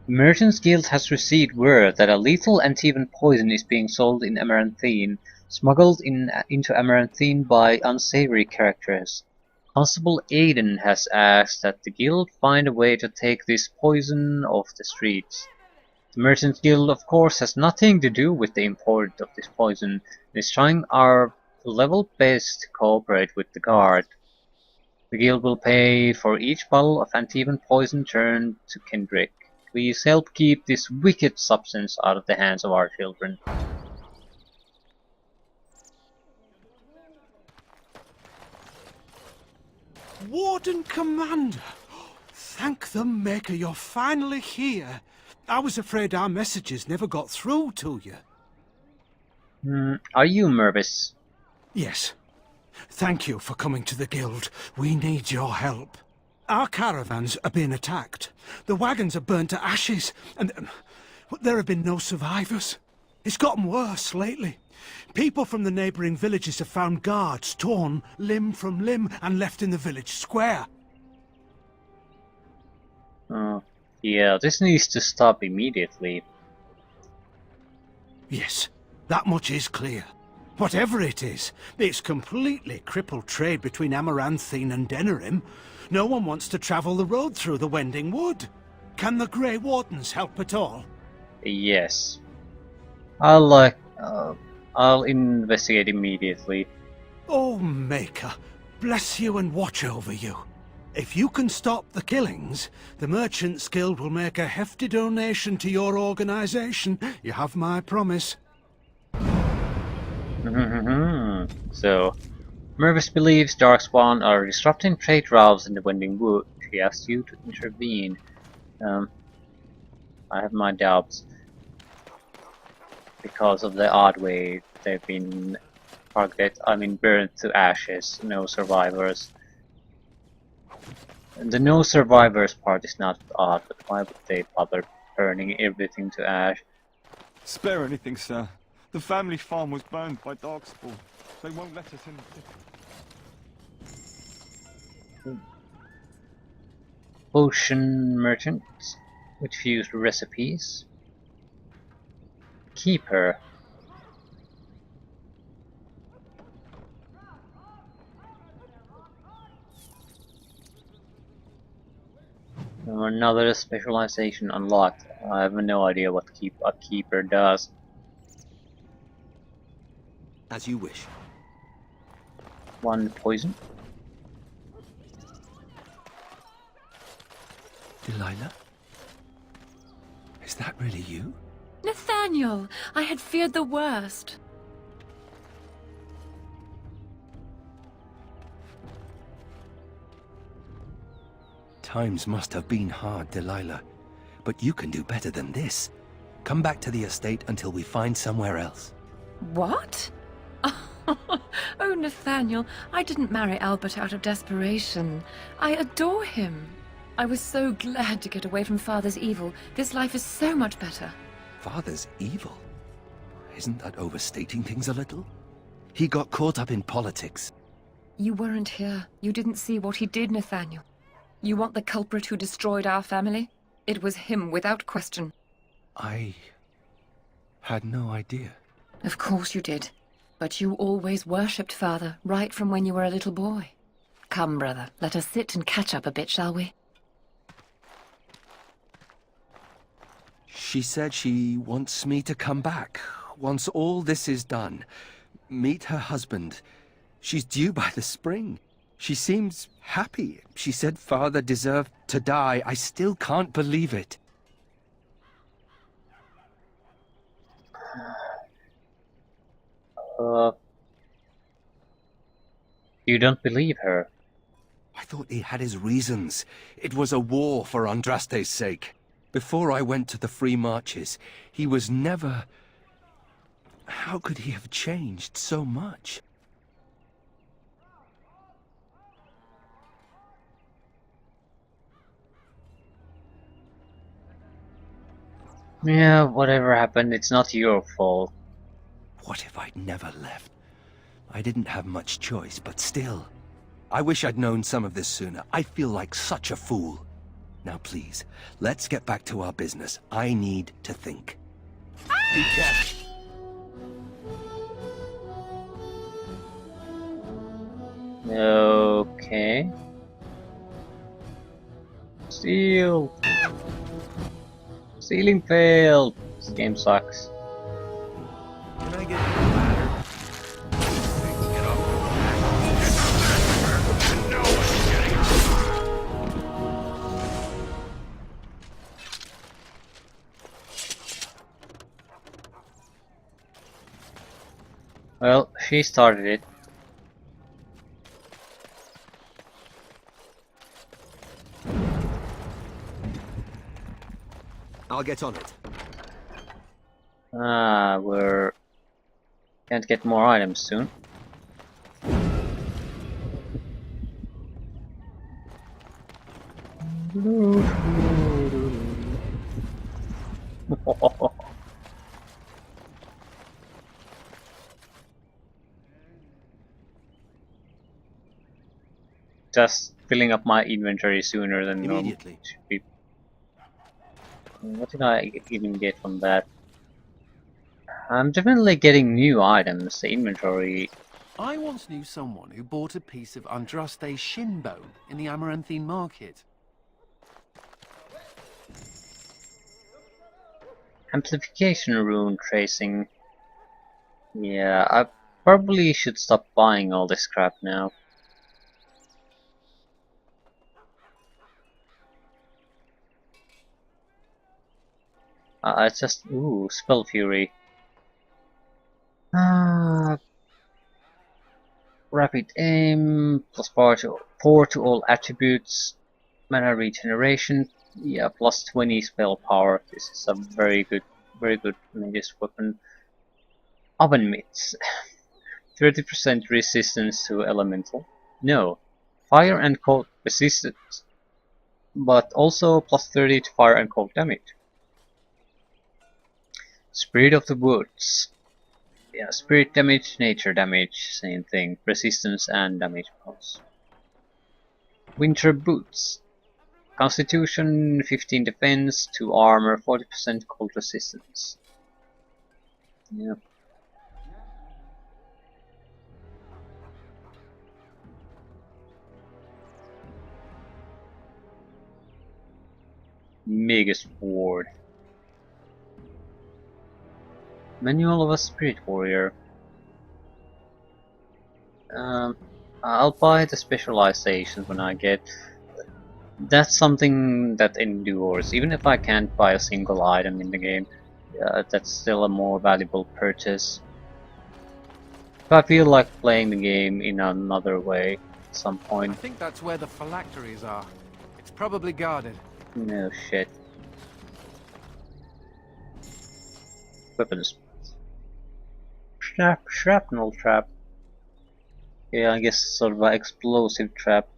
Merchants Guild has received word that a lethal Antivan poison is being sold in Amaranthine, smuggled into Amaranthine by unsavory characters. Constable Aiden has asked that the guild find a way to take this poison off the streets. The Merchants Guild, of course, has nothing to do with the import of this poison and is trying our level best to cooperate with the guard. The guild will pay for each bottle of Antivan poison turned to Kendrick. Please help keep this wicked substance out of the hands of our children. Warden Commander! Thank the Maker you're finally here. I was afraid our messages never got through to you. Are you nervous? Yes. Thank you for coming to the Guild. We need your help. Our caravans are being attacked. The wagons are burned to ashes, and there have been no survivors. It's gotten worse lately. People from the neighbouring villages have found guards torn limb from limb and left in the village square. Yeah, this needs to stop immediately. Yes, that much is clear. Whatever it is, it's completely crippled trade between Amaranthine and Denerim. No one wants to travel the road through the Wending Wood. Can the Grey Wardens help at all? Yes. I'll investigate immediately. Oh, Maker, bless you and watch over you. If you can stop the killings, the Merchants Guild will make a hefty donation to your organization. You have my promise. So, Mervis believes Darkspawn are disrupting trade routes in the Winding Wood. He asks you to intervene. I have my doubts because of the odd way they've been burnt to ashes. No survivors. The no survivors part is not odd, but why would they bother burning everything to ash? Spare anything, sir. The family farm was burned by Darkspawn. They won't let us in. Potion merchants with fused recipes. Keeper. Another specialization unlocked. I have no idea what a keeper does. As you wish. One poison. Delilah? Is that really you? Nathaniel! I had feared the worst. Times must have been hard, Delilah. But you can do better than this. Come back to the estate until we find somewhere else. What? Oh, Nathaniel, I didn't marry Albert out of desperation. I adore him. I was so glad to get away from Father's evil. This life is so much better. Father's evil? Isn't that overstating things a little? He got caught up in politics. You weren't here. You didn't see what he did, Nathaniel. You want the culprit who destroyed our family? It was him, without question. I had no idea. Of course you did. But you always worshipped Father, right from when you were a little boy. Come, brother, let us sit and catch up a bit, shall we? She said she wants me to come back. Once all this is done. Meet her husband. She's due by the spring. She seems happy. She said Father deserved to die. I still can't believe it. You don't believe her? I thought he had his reasons. It was a war for Andraste's sake. Before I went to the Free Marches, he was never... How could he have changed so much? Yeah, whatever happened, it's not your fault. What if I'd never left? I didn't have much choice, but still. I wish I'd known some of this sooner. I feel like such a fool. Now please, let's get back to our business. I need to think. Be careful. Okay. Steal! Stealing failed! This game sucks. Can I get a ladder? Get off Well, she started it. I'll get on it. We're... Can't get more items soon. Just filling up my inventory sooner than normal. Immediately. Should be. What did I even get from that? I'm definitely getting new items. The inventory. I once knew someone who bought a piece of Andraste's shin bone in the Amaranthine market. Amplification rune tracing. Yeah, Probably should stop buying all this crap now. It's just ooh, spell fury. Rapid aim plus power to 4 to all attributes. Mana regeneration. Yeah, plus 20 spell power. This is a very good mage's weapon. Oven mitts. 30% resistance to elemental. No, fire and cold resistance, but also plus 30 to fire and cold damage. Spirit of the Woods. Yeah, spirit damage, nature damage, same thing. Resistance and damage bonus. Winter Boots. Constitution 15 defense, 2 armor, 40% cold resistance. Yeah. Mega Sword. Manual of a Spirit Warrior. I'll buy the specializations when I get. That's something that endures. Even if I can't buy a single item in the game, that's still a more valuable purchase. If I feel like playing the game in another way at some point. I think that's where the phylacteries are. It's probably guarded. No shit. Weapons. Shrapnel trap. Yeah, I guess sort of an explosive trap.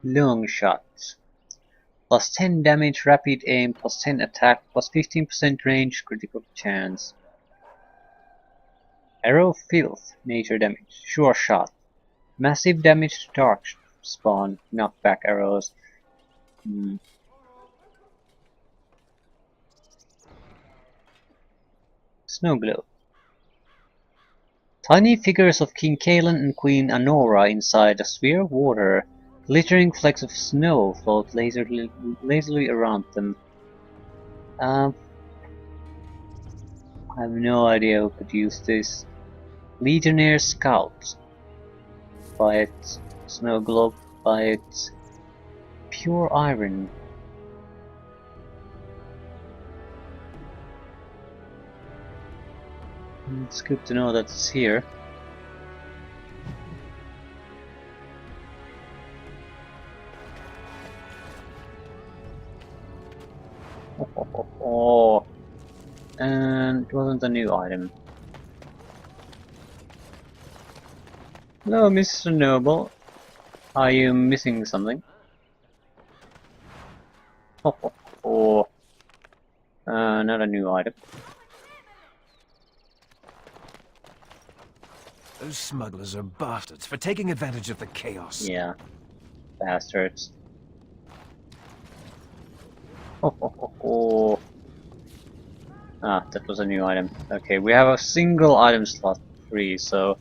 Long shot. Plus 10 damage, rapid aim, plus 10 attack, plus 15% range, critical chance. Arrow filth, nature damage, sure shot. Massive damage to dark spawn, knockback arrows. Snow glow. Tiny figures of King Kalen and Queen Anora inside a sphere of water. Glittering flecks of snow float lazily around them. I have no idea who could use this. Legionnaire Scout. Buy it. Snow Globe. Buy it. Pure Iron. It's good to know that it's here. Oh, and it wasn't a new item. Hello, Mr. Noble. Are you missing something? Not a new item. Those smugglers are bastards for taking advantage of the chaos. Yeah, bastards. Ah, that was a new item. Okay, we have a single item slot free, so...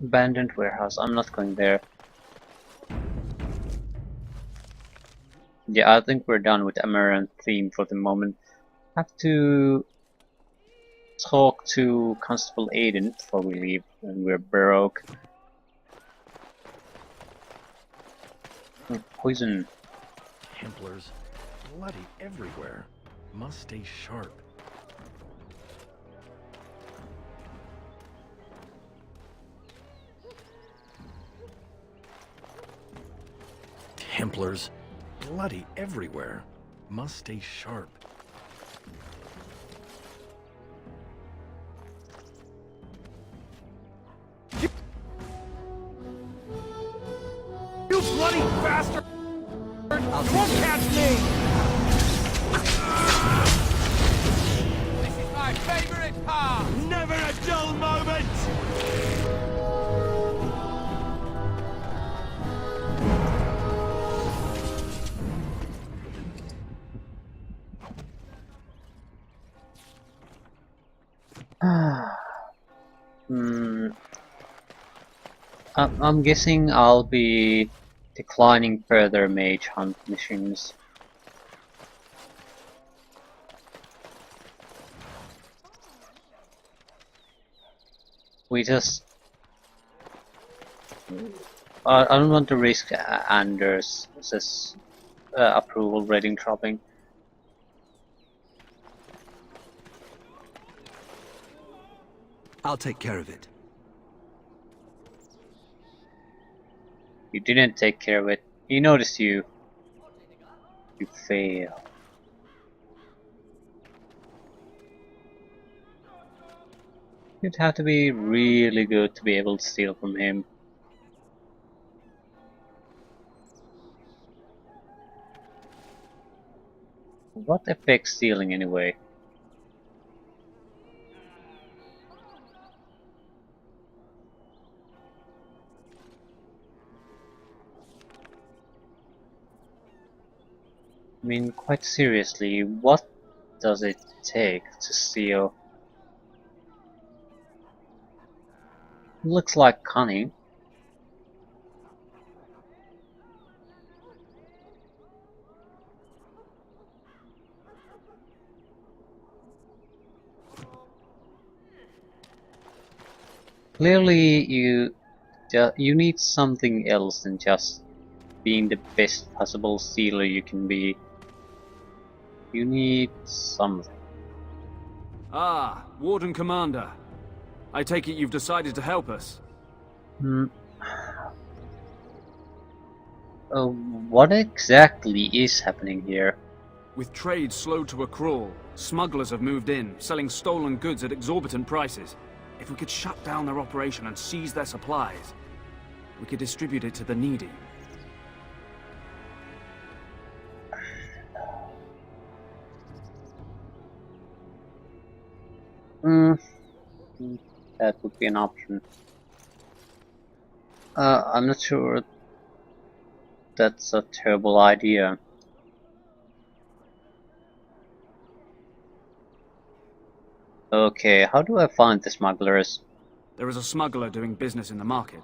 Abandoned warehouse, I'm not going there. Yeah, I think we're done with Amaranthine for the moment. Have to talk to Constable Aiden before we leave, and we're broke. Poison. Templars, bloody everywhere. Must stay sharp. Templars, bloody everywhere. Must stay sharp. You bloody bastard! You won't catch me! This is my favorite part! Never a dull moment! I'm guessing I'll be declining further mage hunt missions. We just... I don't want to risk Anders' approval rating dropping. I'll take care of it. You didn't take care of it. He noticed you. You fail. You'd have to be really good to be able to steal from him. What affects stealing anyway? I mean, quite seriously, what does it take to steal? Looks like cunning. Clearly, you need something else than just being the best possible stealer you can be. You need something. Ah, Warden Commander. I take it you've decided to help us. What exactly is happening here? With trade slowed to a crawl, smugglers have moved in, selling stolen goods at exorbitant prices. If we could shut down their operation and seize their supplies, we could distribute it to the needy. That would be an option. I'm not sure that's a terrible idea. Okay, how do I find the smugglers? There is a smuggler doing business in the market.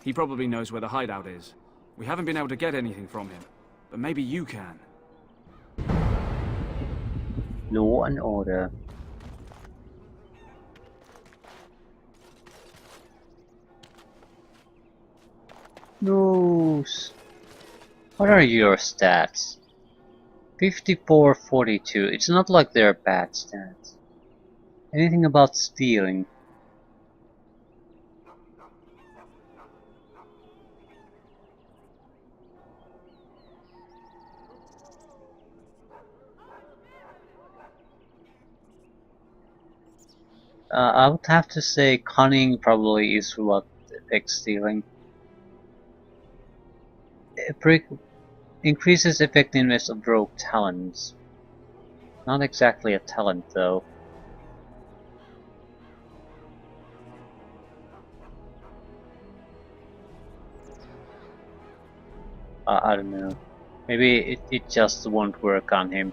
He probably knows where the hideout is. We haven't been able to get anything from him, but maybe you can. Law and order. No. What are your stats? 54, 42. It's not like they're bad stats. Anything about stealing? I would have to say cunning probably is what affects stealing. Increases effectiveness of rogue talents. Not exactly a talent though. I don't know. Maybe it just won't work on him.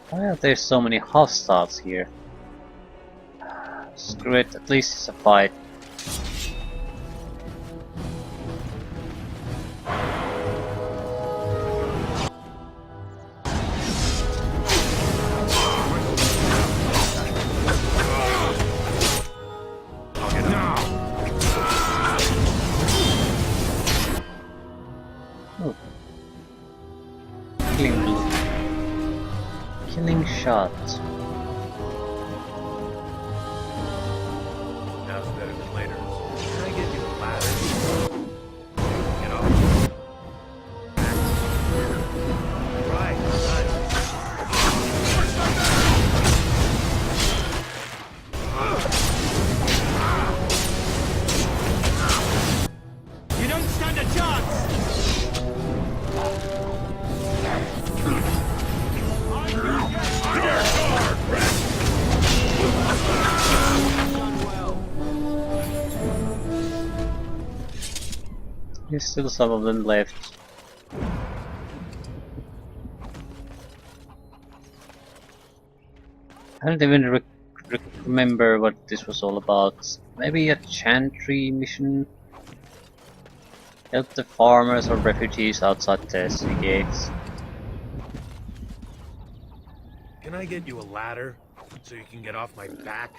Why are there so many hostiles here? Screw it, at least it's a fight. Oh. Killing shot. Now's better than later. Can I give you the ladder? You know? Right, You don't stand a chance! There's still some of them left. I haven't even remember what this was all about. Maybe a chantry mission? Help the farmers or refugees outside the city gates. Can I get you a ladder so you can get off my back?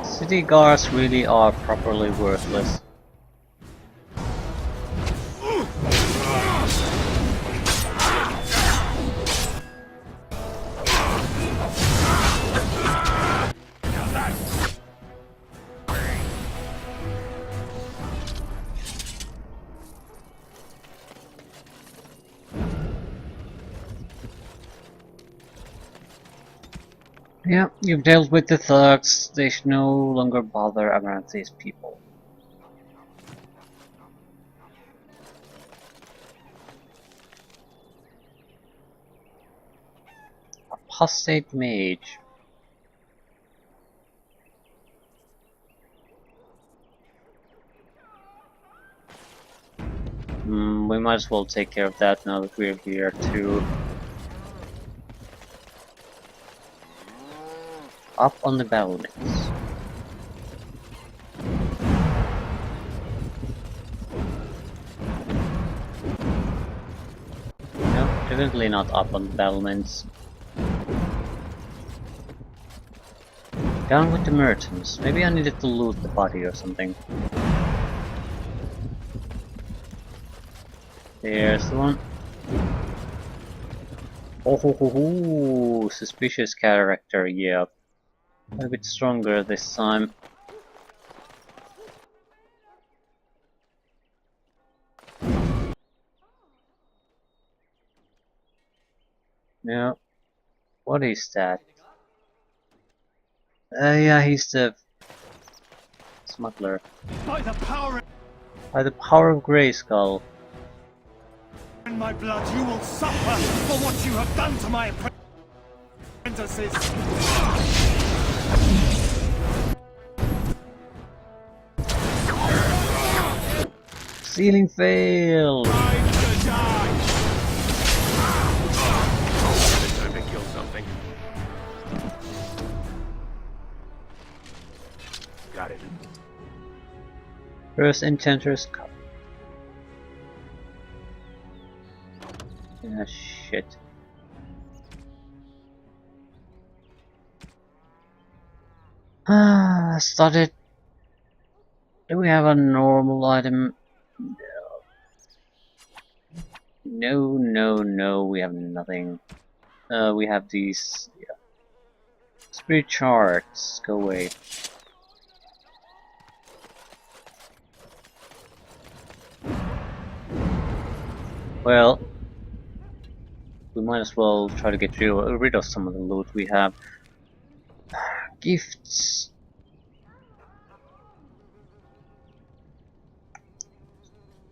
City guards really are properly worthless. Yeah, you've dealt with the thugs. They should no longer bother Amaranthine's people. Apostate mage. We might as well take care of that now that we're here too. Up on the battlements. No, definitely not up on the battlements. Down with the merchants. Maybe I needed to loot the body or something. There's the one. Oh ho ho ho! Suspicious character, yeah. A bit stronger this time. Yeah. What is that? Yeah, he's the smuggler. By the power By the power of Grayskull. in my blood, you will suffer for what you have done to my apprentices. Ceiling failed! Time to kill something. Got it. First Enchanter's Cup. Ah, shit. Started. Do we have a normal item? No, we have nothing. We have these, yeah. Spirit charts, go away. Well, we might as well try to get rid of some of the loot we have. Gifts.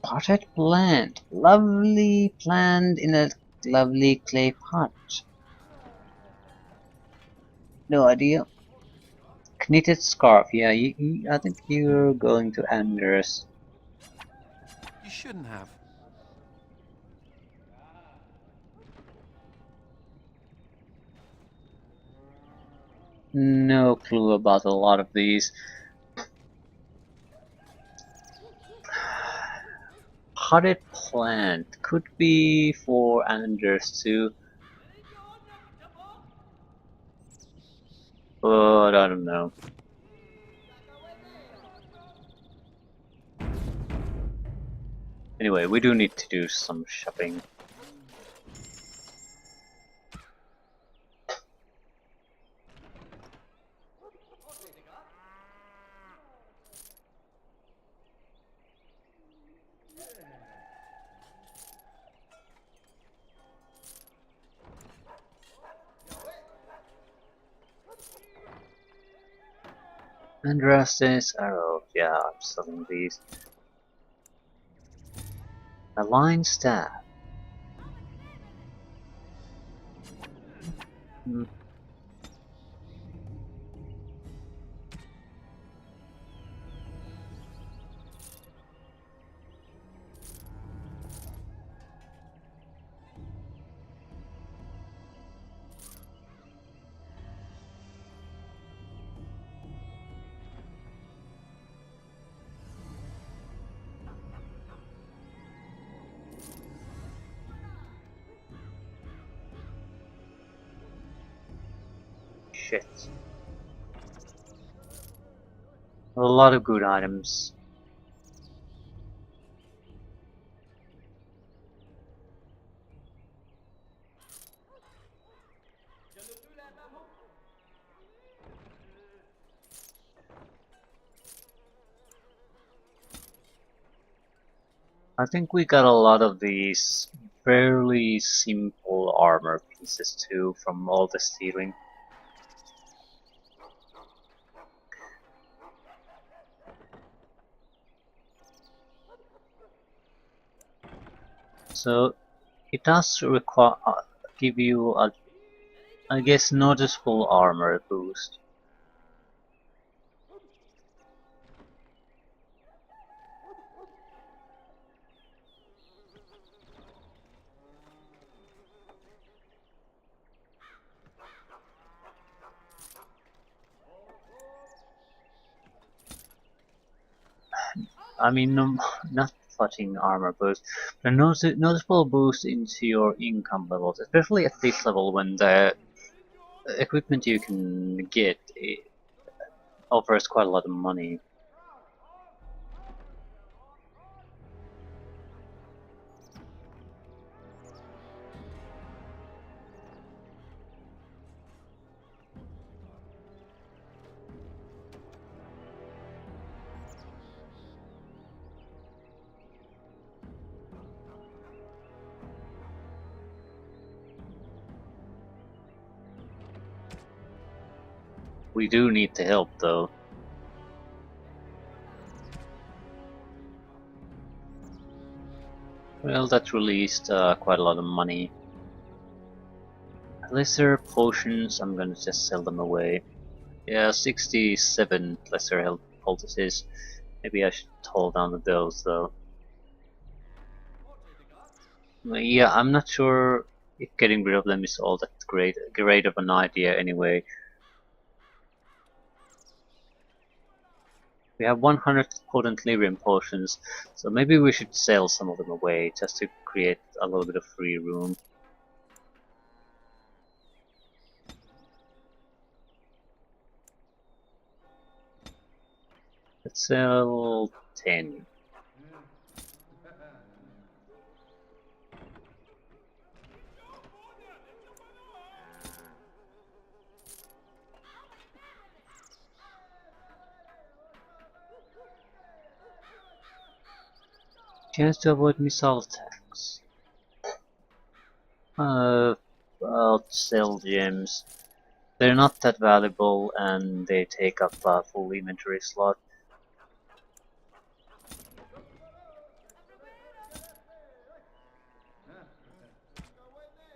Potted plant. Lovely plant in a lovely clay pot. No idea. Knitted scarf. Yeah, I think you're going to Anders. You shouldn't have. No clue about a lot of these. Potted plant could be for Anders too, but I don't know. Anyway, we do need to do some shopping. Andraste's arrow. Yeah, I'm selling these. A line staff. Hmm. Shit. A lot of good items. I think we got a lot of these fairly simple armor pieces too from all the stealing. So it does require give you a, I guess, noticeable armor boost. I mean, not fighting armor boost, but a noticeable boost into your income levels, especially at this level when the equipment you can get offers quite a lot of money. We do need the help though. Well, that released quite a lot of money. Lesser potions, I'm gonna just sell them away. Yeah, 67 lesser health poultices. Maybe I should hold down the those though. Yeah, I'm not sure if getting rid of them is all that great of an idea anyway. We have 100 potent lyrium potions, so maybe we should sell some of them away just to create a little bit of free room. Let's sell 10. Chance to avoid missile attacks. I'll sell gems. They're not that valuable and they take up a full inventory slot.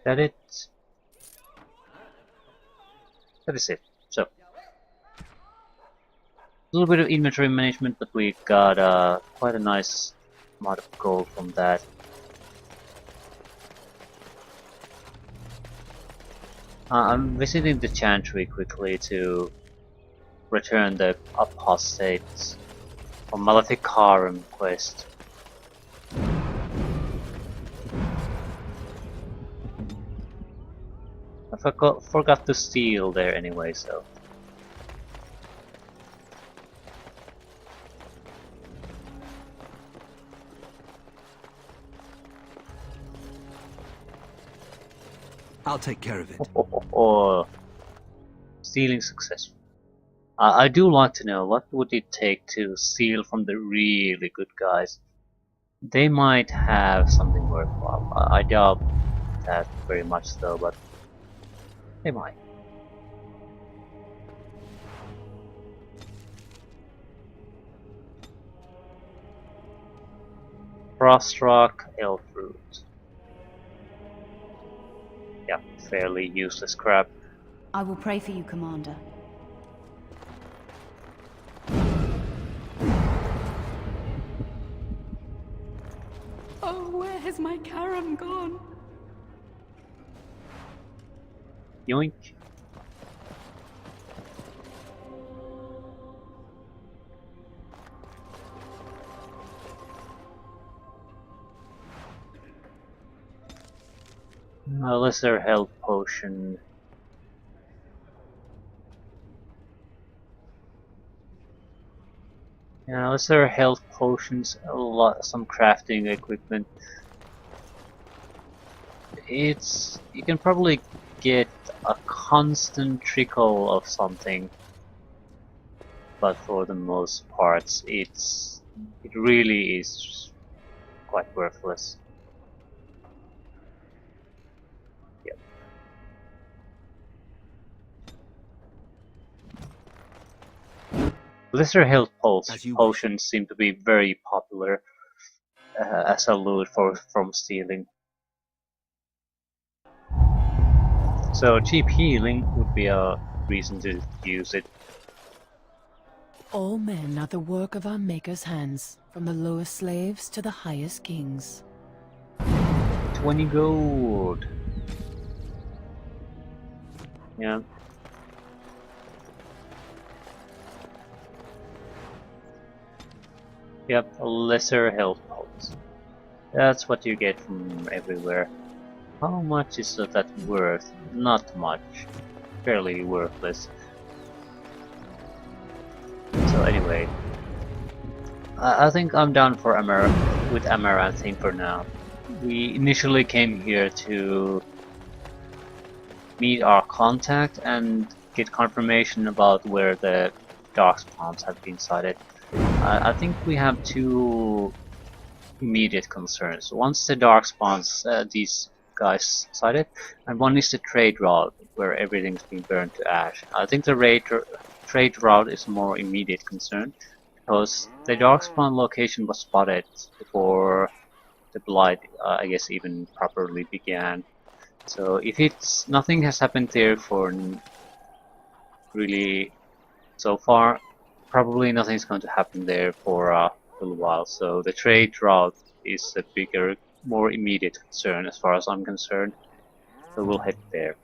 That it? That is it. So, a little bit of inventory management, but we got quite a nice amount of gold from that. I'm visiting the Chantry quickly to return the apostates from Maleficarum quest. I forgot to steal there anyway, so. I'll take care of it. Or stealing successful. I do like to know what would it take to steal from the really good guys. They might have something worthwhile. I doubt that very much though, but they might. Frost Rock, Elf Root. Yeah, fairly useless crap. I will pray for you, Commander. Oh, where has my Karam gone? Yoink. A lesser health potion. Yeah, lesser health potions, some crafting equipment. You can probably get a constant trickle of something, but for the most parts, it really is quite worthless. Yep. Lesser health potions seem to be very popular as a loot from stealing. So cheap healing would be a reason to use it. All men are the work of our Maker's hands, from the lowest slaves to the highest kings. 20 gold. Yeah. Yep, a lesser health potions. That's what you get from everywhere. How much is that worth? Not much. Fairly worthless. So anyway, I think I'm done for with Amaranthine for now. We initially came here to meet our contact and get confirmation about where the darkspawns have been sighted. I think we have two immediate concerns. One's the darkspawns these guys sighted, and one is the trade route where everything's been burned to ash. I think the trade route is a more immediate concern because the darkspawn location was spotted before the blight, I guess, even properly began. So if nothing has happened there for really so far, probably nothing's going to happen there for a little while. So the trade route is a bigger, more immediate concern as far as I'm concerned. So we'll head there.